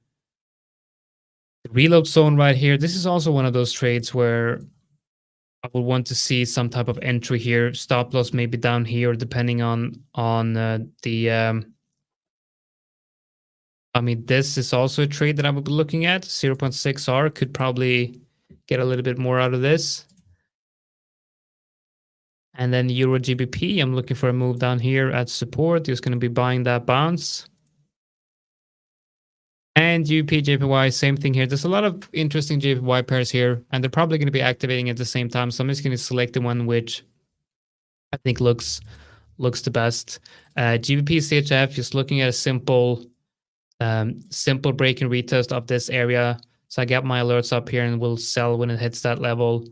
reload zone right here. This is also one of those trades where I would want to see some type of entry here. Stop loss maybe down here, depending on the I mean, this is also a trade that I would be looking at. 0.6R could probably get a little bit more out of this. And then Euro GBP, I'm looking for a move down here at support. Just going to be buying that bounce. And GBP JPY, same thing here. There's a lot of interesting JPY pairs here, and they're probably going to be activating at the same time. So I'm just going to select the one which I think looks the best. GBP CHF, just looking at a simple break and retest of this area. So I got my alerts up here and will sell when it hits that level.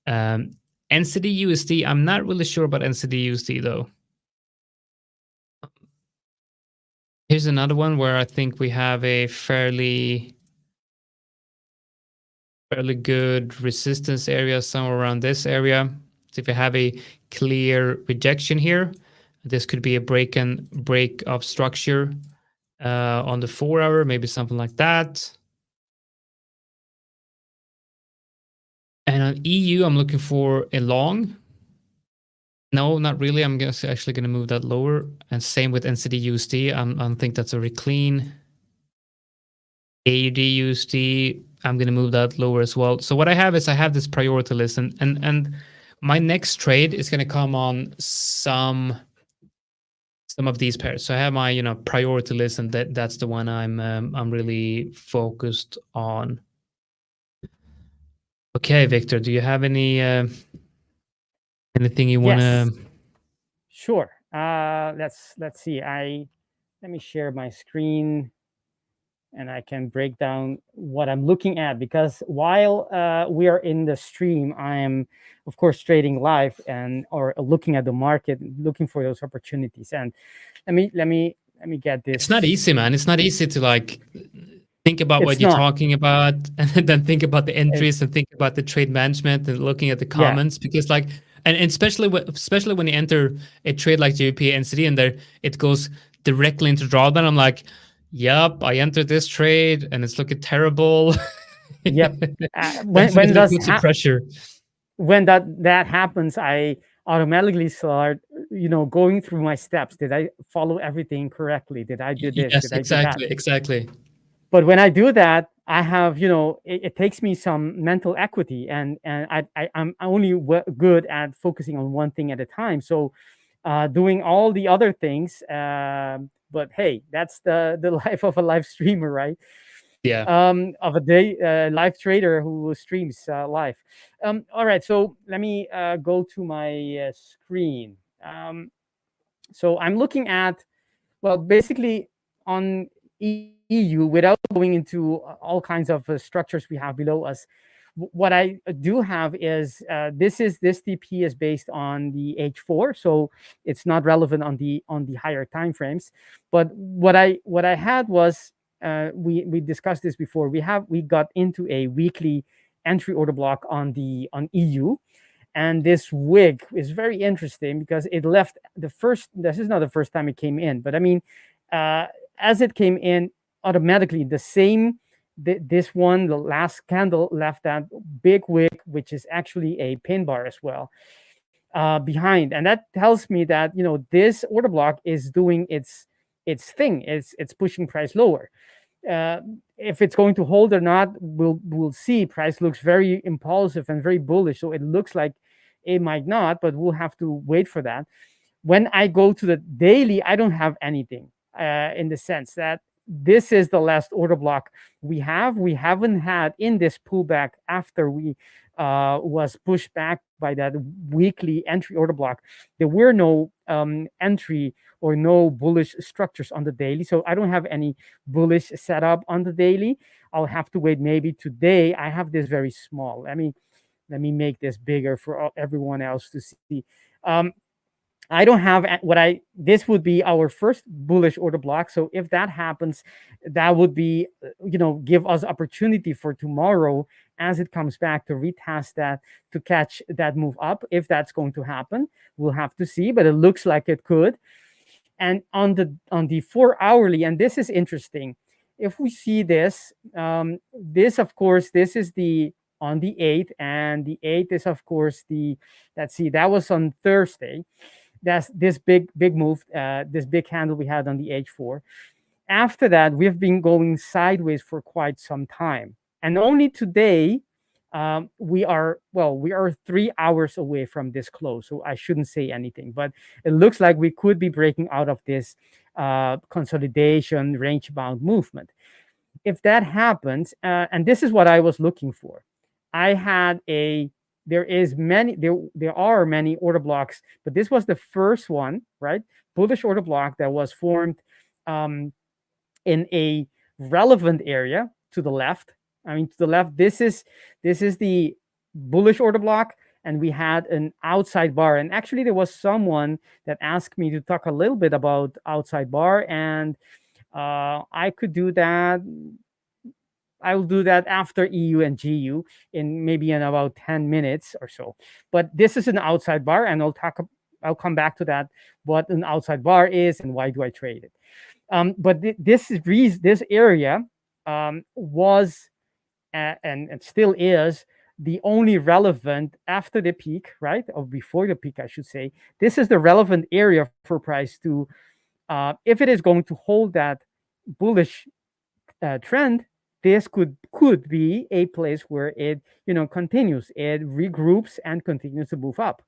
NCD USD, I'm not really sure about NCD USD though. Here's another one where I think we have a fairly good resistance area somewhere around this area. So if you have a clear rejection here, this could be a break of structure on the 4 hour, maybe something like that. And on EU, I'm looking for a long. No, not really. I'm actually going to move that lower. And same with NCD USD. I think that's a very clean. AUD USD, I'm going to move that lower as well. So what I have is I have this priority list, and my next trade is going to come on some of these pairs. So I have my priority list, and that's the one I'm really focused on. Okay, Victor, do you have anything you want to? Sure. Let's see. Let me share my screen, and I can break down what I'm looking at, because while we are in the stream, I am, of course, trading live or looking at the market, looking for those opportunities. And let me get this. It's not easy, man. It's not easy to think about what you're talking about, and then think about the entries and think about the trade management and looking at the comments, because and especially when you enter a trade like GBP NCD and there it goes directly into drawdown. I'm like, yep, I entered this trade and it's looking terrible. Yep. When puts pressure. When that happens, I automatically start, going through my steps. Did I follow everything correctly? Did I do this? Yes, Did I do that? Exactly. But when I do that, I have, it takes me some mental equity, and I'm only good at focusing on one thing at a time. So doing all the other things, but hey, that's the life of a live streamer, right? Yeah. Of a day live trader who streams live. All right, so let me go to my screen. So I'm looking at, well, basically on EU, without going into all kinds of structures we have below us. What I do have is this TP is based on the H4, so it's not relevant on the higher time frames. But what I had was we discussed this before. We got into a weekly entry order block on EU, and this wig is very interesting because it left the first. This is not the first time it came in, but I mean, uh, as it came in, automatically the same. This one, the last candle, left that big wick, which is actually a pin bar as well, behind, and that tells me that this order block is doing its thing. It's pushing price lower. uh, if it's going to hold or not, we'll see. Price looks very impulsive and very bullish, so it looks like it might not, but we'll have to wait for that. When I go to the daily, I don't have anything in the sense that this is the last order block we have. We haven't had in this pullback after we was pushed back by that weekly entry order block. There were no entry or no bullish structures on the daily, so I don't have any bullish setup on the daily. I'll have to wait maybe today. I have this very small. Let me make this bigger for everyone else to see. Um, I don't have what I. This would be our first bullish order block. So if that happens, that would be, give us opportunity for tomorrow as it comes back to retest that, to catch that move up. If that's going to happen, we'll have to see. But it looks like it could. And on the 4 hourly, and this is interesting. If we see this, this of course, this is the on the 8th, and the 8th is of course the, let's see, that was on Thursday. That's this big move, this big handle we had on the H4. After that, we've been going sideways for quite some time, and only today we are 3 hours away from this close, so I shouldn't say anything, but it looks like we could be breaking out of this consolidation range bound movement. If that happens, and this is what I was looking for, I had a there are many order blocks, but this was the first one, right? Bullish order block that was formed um, in a relevant area to the left. I mean, to the left, this is the bullish order block, and we had an outside bar. And actually, there was someone that asked me to talk a little bit about outside bar, and I could do that. I will do that after EU and GU in maybe in about 10 minutes or so. But this is an outside bar, and I'll come back to that, what an outside bar is and why do I trade it. But this area was and still is the only relevant after the peak, right? Or before the peak, I should say. This is the relevant area for price to, if it is going to hold that bullish trend, this could be a place where it continues, it regroups and continues to move up.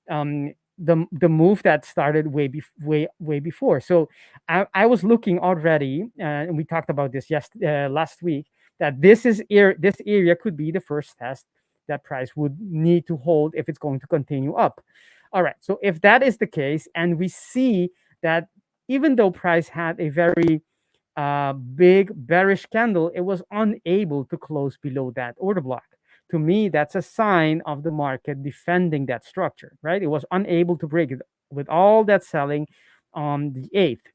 The move that started way before. So I was looking already, and we talked about this last week, that this area could be the first test that price would need to hold if it's going to continue up. All right. So if that is the case, and we see that even though price had a very big bearish candle, it was unable to close below that order block. To me, that's a sign of the market defending that structure, right? It was unable to break it with all that selling on the 8th.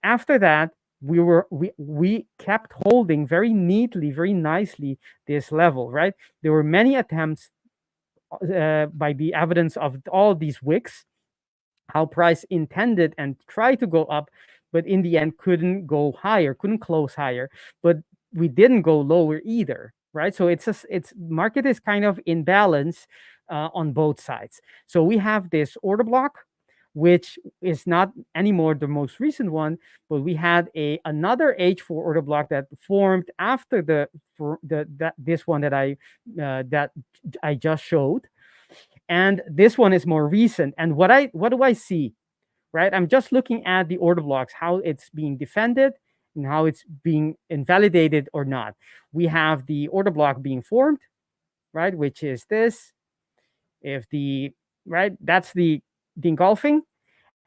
After that, we kept holding very neatly, very nicely this level, right? There were many attempts by the evidence of all these wicks, how price intended and tried to go up, but in the end couldn't go higher, couldn't close higher, but we didn't go lower either, right? So it's market is kind of in balance on both sides. So we have this order block, which is not anymore the most recent one, but we had another H4 order block that formed after this one that I just showed, and this one is more recent. And what do I see, right? I'm just looking at the order blocks, how it's being defended, and how it's being invalidated or not. We have the order block being formed, right, which is this. If the right, that's the engulfing,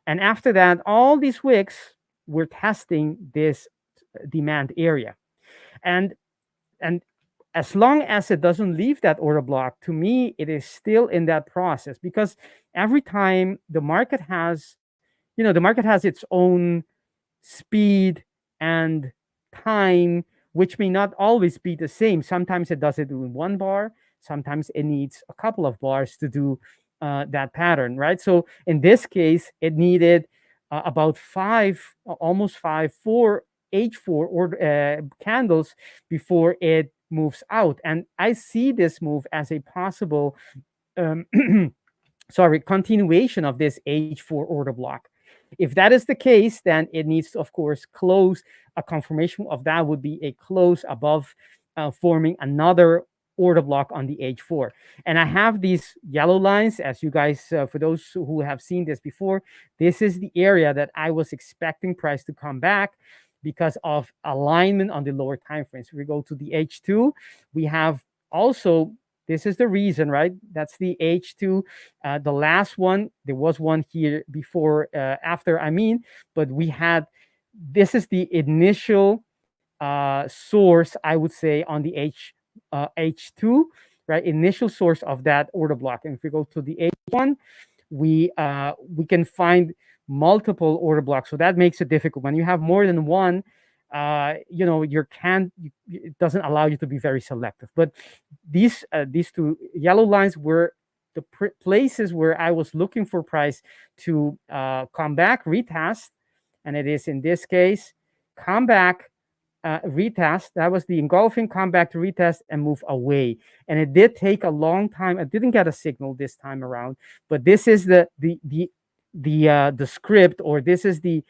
and after that, all these wicks, we're testing this demand area, and and as long as it doesn't leave that order block, to me, it is still in that process, because every time the market has, the market has its own speed and time, which may not always be the same. Sometimes it does it in one bar, sometimes it needs a couple of bars to do that pattern, right? So in this case, it needed about five, almost five, four H4 or candles before it moves out. And I see this move as a possible um, continuation of this H4 order block. If that is the case, then it needs to, of course, close. A confirmation of that would be a close above, forming another order block on the H4. And I have these yellow lines, as you guys, for those who have seen this before, this is the area that I was expecting price to come back because of alignment on the lower time frames. If we go to the H2, we have also, this is the reason, right? That's the H2. The last one, there was one here before, after, but we had, this is the initial source, I would say, on the H2, right? Initial source of that order block. And if we go to the H1, we can find multiple order blocks. So that makes it difficult. When you have more than one, it doesn't allow you to be very selective. But these two yellow lines were the places where I was looking for price to come back, retest, and it is in this case, come back, retest. That was the engulfing, come back to retest and move away. And it did take a long time. I didn't get a signal this time around, but this is the script, or this is the,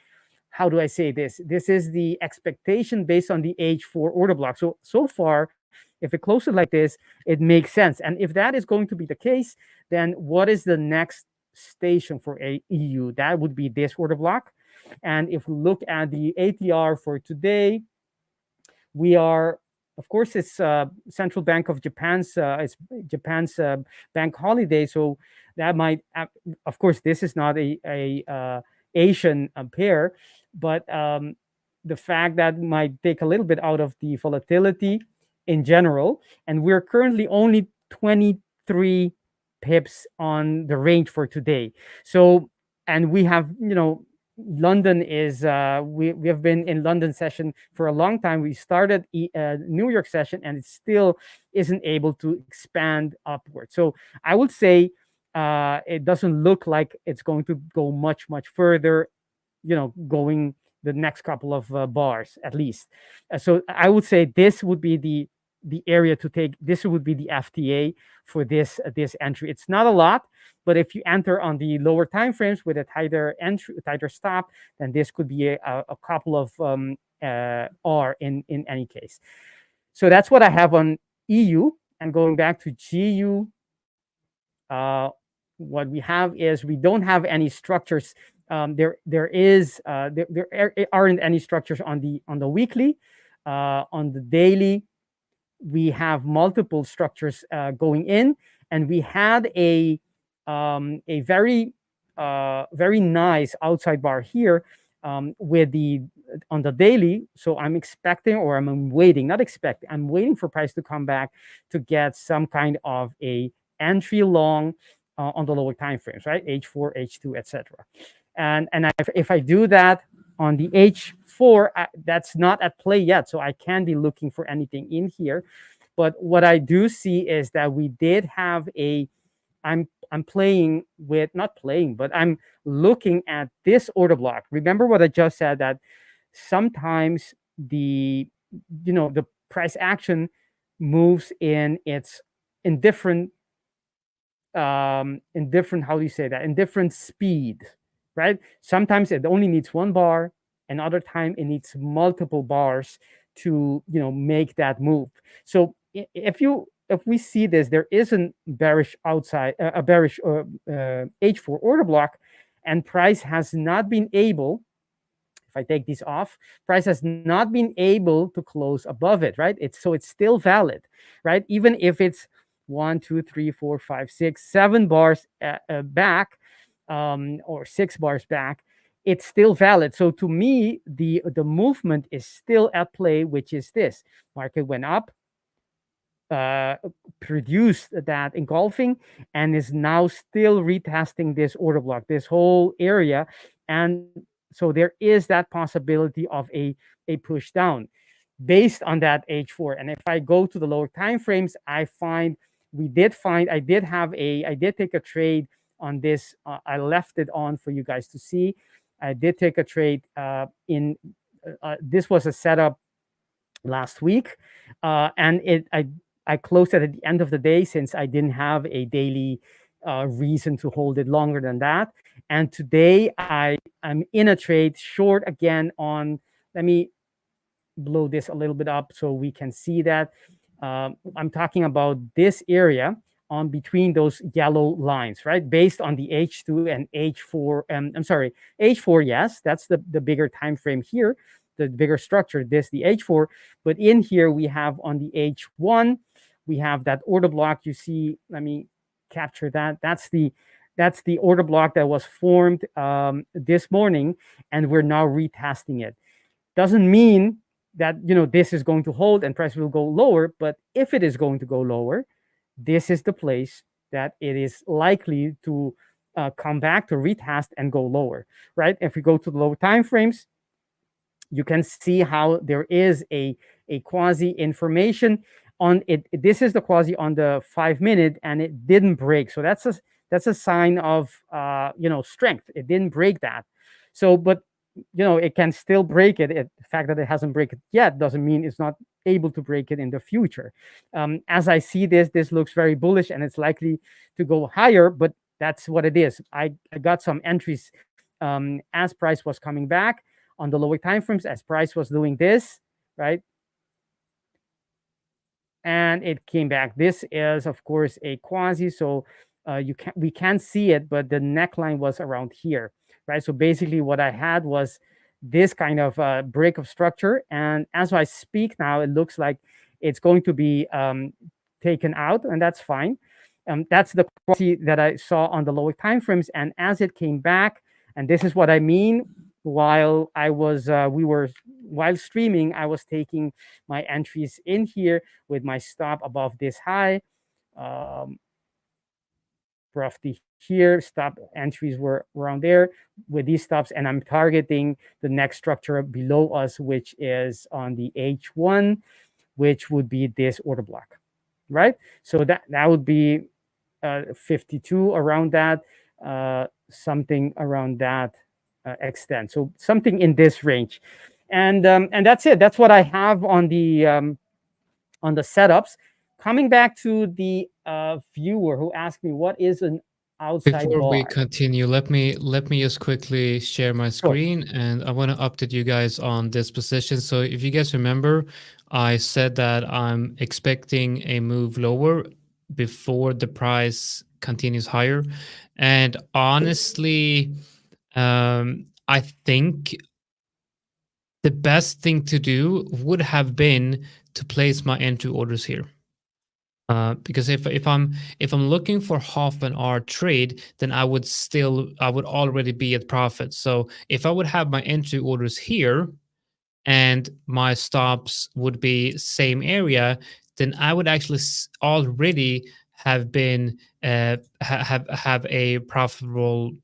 how do I say this? This is the expectation based on the H4 order block. So far, if it closes like this, it makes sense. And if that is going to be the case, then what is the next station for a EU? That would be this order block. And if we look at the ATR for today, we are, of course, it's Central Bank of Japan's, bank holiday. So that might, of course, this is not a Asian pair, but the fact that might take a little bit out of the volatility in general. And we're currently only 23 pips on the range for today. So, and we have, London is, we have been in London session for a long time. We started New York session, and it still isn't able to expand upward. So I would say it doesn't look like it's going to go much further, going the next couple of bars at least. So I would say this would be the area to take. This would be the FTA for this entry. It's not a lot, but if you enter on the lower time frames with a tighter entry, tighter stop, then this could be a couple of R in any case. So that's what I have on EU. And going back to GU, what we have is, we don't have any structures. There aren't any structures on the weekly. On the daily, we have multiple structures going in, and we had a very nice outside bar here with on the daily. So I'm expecting, or I'm waiting, not expecting, I'm waiting for price to come back to get some kind of a entry long on the lower time frames, right? H4, H2, etc. And if I do that on the H4, that's not at play yet, so I can't be looking for anything in here. But what I do see is that we did have I'm playing with, not playing, but I'm looking at this order block. Remember what I just said, that sometimes the price action moves in different how do you say that, in different speed, right? Sometimes it only needs one bar, and other time it needs multiple bars to make that move. So if we see this, there is a bearish H4 order block, and price has not been able, if I take these off, price has not been able to close above it, right? It's still valid, right? Even if it's 1, 2, 3, 4, 5, 6, 7 bars back, or 6 bars back, it's still valid. So to me, the movement is still at play, which is this: market went up, uh, produced that engulfing, and is now still retesting this order block, this whole area. And so there is that possibility of a push down based on that H4. And if I go to the lower time frames, I did take a trade on this. I left it on for you guys to see. I did take a trade in this was a setup last week, and I closed it at the end of the day since I didn't have a daily reason to hold it longer than that. And today I'm in a trade short again on. Let me blow this a little bit up so we can see that. I'm talking about this area on between those yellow lines, right? Based on the H2 and H4. I'm sorry, H4. Yes, that's the bigger time frame here, the bigger structure. This the H4, but in here we have on the H1, we have that order block. You see, let me capture that. That's the order block that was formed this morning, and we're now retesting it. Doesn't mean that this is going to hold and price will go lower, but if it is going to go lower, this is the place that it is likely to come back to retest and go lower, right? If we go to the lower time frames, you can see how there is a quasi information on it. This is the quasi on the 5 minute, and it didn't break. So that's a sign of strength. It didn't break that. So, but it can still break it. The fact that it hasn't break it yet doesn't mean it's not able to break it in the future. As I see this looks very bullish, and it's likely to go higher, but that's what it is. I got some entries as price was coming back on the lower time frames, as price was doing this, right? And it came back. This is, of course, a quasi, so we can't see it, but the neckline was around here, right? So basically what I had was this kind of break of structure, and as I speak now, it looks like it's going to be taken out, and that's fine. That's the quasi that I saw on the lower time frames, and as it came back, and this is what I mean, while streaming, I was taking my entries in here with my stop above this high. Roughly here, stop entries were around there with these stops, and I'm targeting the next structure below us, which is on the H1, which would be this order block, right? So that would be 52, around that, something around that extent. So something in this range, and that's it. That's what I have on the setups. Coming back to the viewer who asked me what is an outside Before we bar. continue, let me just quickly share my screen, and I want to update you guys on this position. So if you guys remember, I said that I'm expecting a move lower before the price continues higher, and honestly, I think the best thing to do would have been to place my entry orders here. Because if I'm looking for half an hour trade, then I would already be at profit. So if I would have my entry orders here and my stops would be same area, then I would actually already have been have a profitable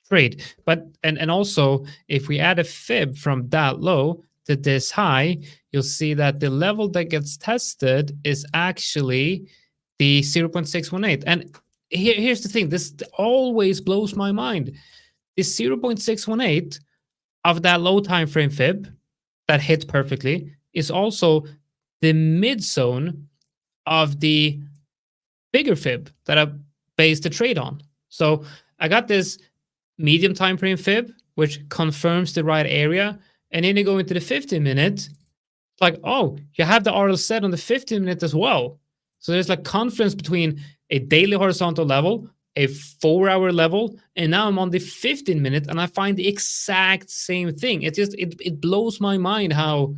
trade. But and also, if we add a fib from that low to this high, you'll see that the level that gets tested is actually the 0.618. And here's the thing, this always blows my mind. The 0.618 of that low time frame fib that hit perfectly is also the mid zone of the bigger fib that I based the trade on. So I got this medium time frame fib, which confirms the right area. And then you go into the 15-minute, it's like, oh, you have the RL set on the 15-minute as well. So there's like confluence between a daily horizontal level a 4-hour level, and now I'm on the 15-minute, and I find the exact same thing. It blows my mind how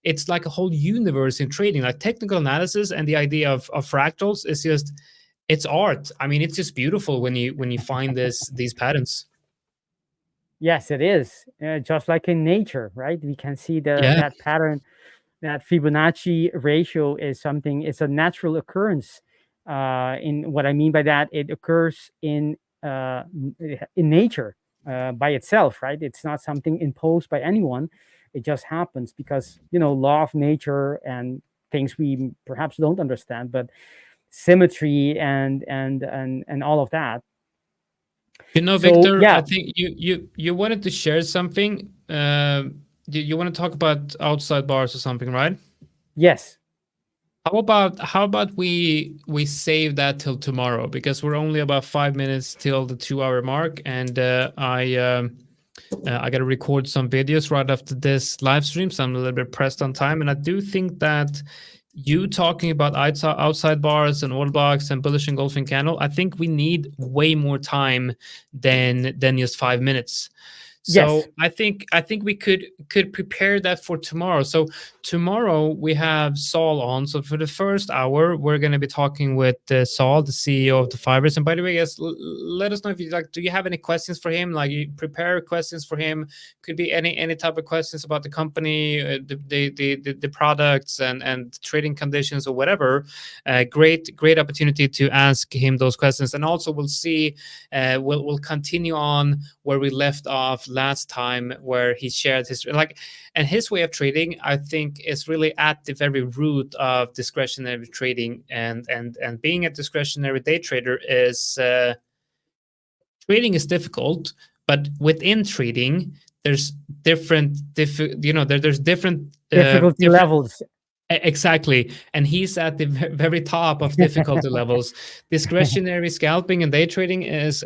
it's like a whole universe in trading. Like technical analysis and the idea of fractals is just, it's art. I mean, it's just beautiful when you find these patterns. Yes, it is. Just like in nature, right? We can see Yeah. that pattern. That Fibonacci ratio is something. It's a natural occurrence. In what I mean by that, it occurs in nature by itself, right? It's not something imposed by anyone. It just happens because law of nature and things we perhaps don't understand, but symmetry and all of that. So Victor, I yeah, think you wanted to share something. You want to talk about outside bars or something, right? yes, How about we save that till tomorrow, because we're only about 5 minutes till the 2-hour mark, and I got to record some videos right after this live stream, so I'm a little bit pressed on time. And I do think that you talking about outside bars and order blocks and bullish engulfing candle, I think we need way more time than just 5 minutes. So yes, I think we could prepare that for tomorrow. So tomorrow we have Saul on. So for the first hour, we're going to be talking with Saul, the CEO of The 5ers. And by the way, guys, let us know if you like. Do you have any questions for him? Like, you prepare questions for him. Could be any type of questions about the company, the products and trading conditions or whatever. Great opportunity to ask him those questions. And also we'll see. We'll continue on where we left off last time, where he shared his and his way of trading. I think is really at the very root of discretionary trading, and being a discretionary day trader is trading is difficult, but within trading there's there's different difficulty different. levels. Exactly. And he's at the very top of difficulty levels. Discretionary scalping and day trading is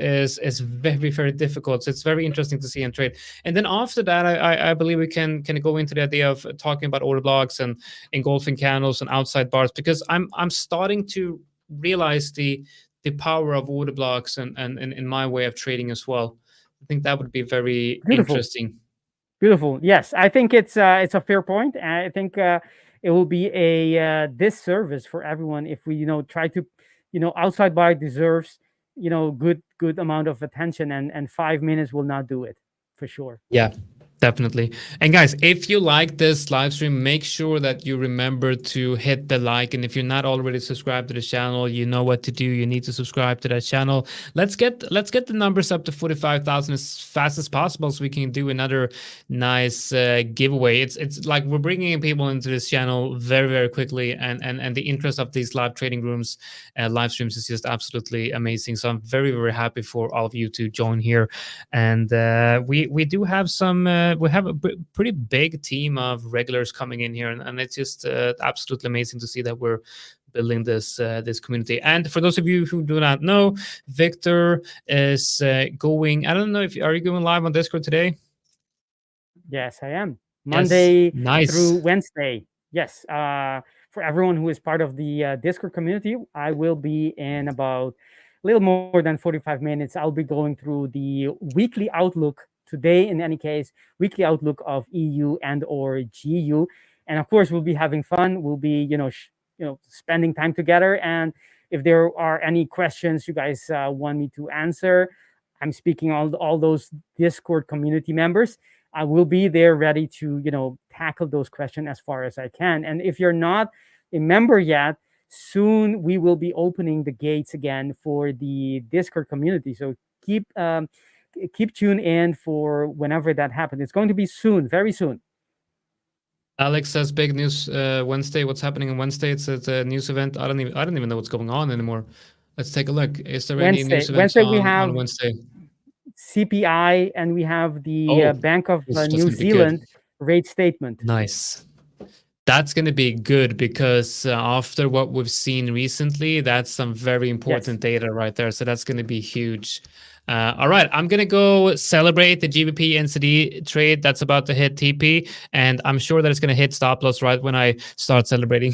very, very difficult. So it's very interesting to see and trade. And then after that, I believe we can go into the idea of talking about order blocks and engulfing candles and outside bars, because I'm starting to realize the power of order blocks and in my way of trading as well. I think that would be very Beautiful. interesting. Beautiful. Yes, I think it's a fair point. I think it will be a disservice for everyone if we try to outside buy deserves good amount of attention, and 5 minutes will not do it for sure. Yeah, definitely. And guys, if you like this live stream, make sure that you remember to hit the like. And if you're not already subscribed to the channel, you know what to do. You need to subscribe to that channel. Let's get the numbers up to 45,000 as fast as possible, so we can do another nice giveaway. It's like we're bringing people into this channel very, very quickly, and the interest of these live trading rooms live streams is just absolutely amazing. So I'm very, very happy for all of you to join here. And we do have some we have a pretty big team of regulars coming in here, and it's just absolutely amazing to see that we're building this community. And for those of you who do not know, Victor is going, I don't know, if are you going live on Discord today? Yes, I am. Yes, Monday through nice. Wednesday. Yes. For everyone who is part of the Discord community, I will be in about a little more than 45 minutes. I'll be going through the weekly outlook today, in any case, weekly outlook of EU and or GU. And of course, we'll be having fun. We'll be, spending time together. And if there are any questions you guys want me to answer, I'm speaking all those Discord community members. I will be there ready to, tackle those questions as far as I can. And if you're not a member yet, soon we will be opening the gates again for the Discord community. So keep tuned in for whenever that happens. It's going to be soon, very soon. Alex says big news Wednesday. What's happening on Wednesday? It's a news event. I don't even know what's going on anymore. Let's take a look. Is there any news events Wednesday we on have Wednesday? CPI, and we have the Oh, Bank of that's New going to be good. Zealand rate statement. Nice. That's going to be good, because after what we've seen recently, that's some very important data right there. So that's going to be huge. All right, I'm going to go celebrate the GBP NCD trade that's about to hit TP, and I'm sure that it's going to hit stop loss right when I start celebrating.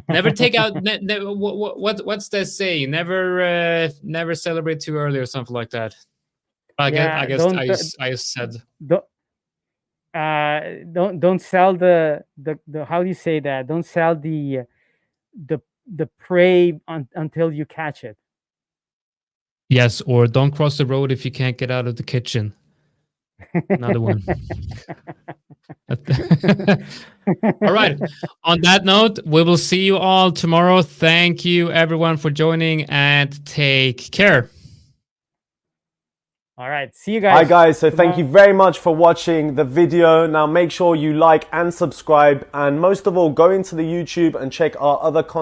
Never take out. What's that saying? Never celebrate too early or something like that. I Yeah, guess I said. don't don't sell the how do you say that? Don't sell the prey until you catch it. Yes, or don't cross the road if you can't get out of the kitchen. Another one. All right. On that note, we will see you all tomorrow. Thank you, everyone, for joining, and take care. All right. See you guys. Hi guys, so tomorrow. thank you very much for watching the video. Now make sure you like and subscribe, and most of all, go into the YouTube and check our other content.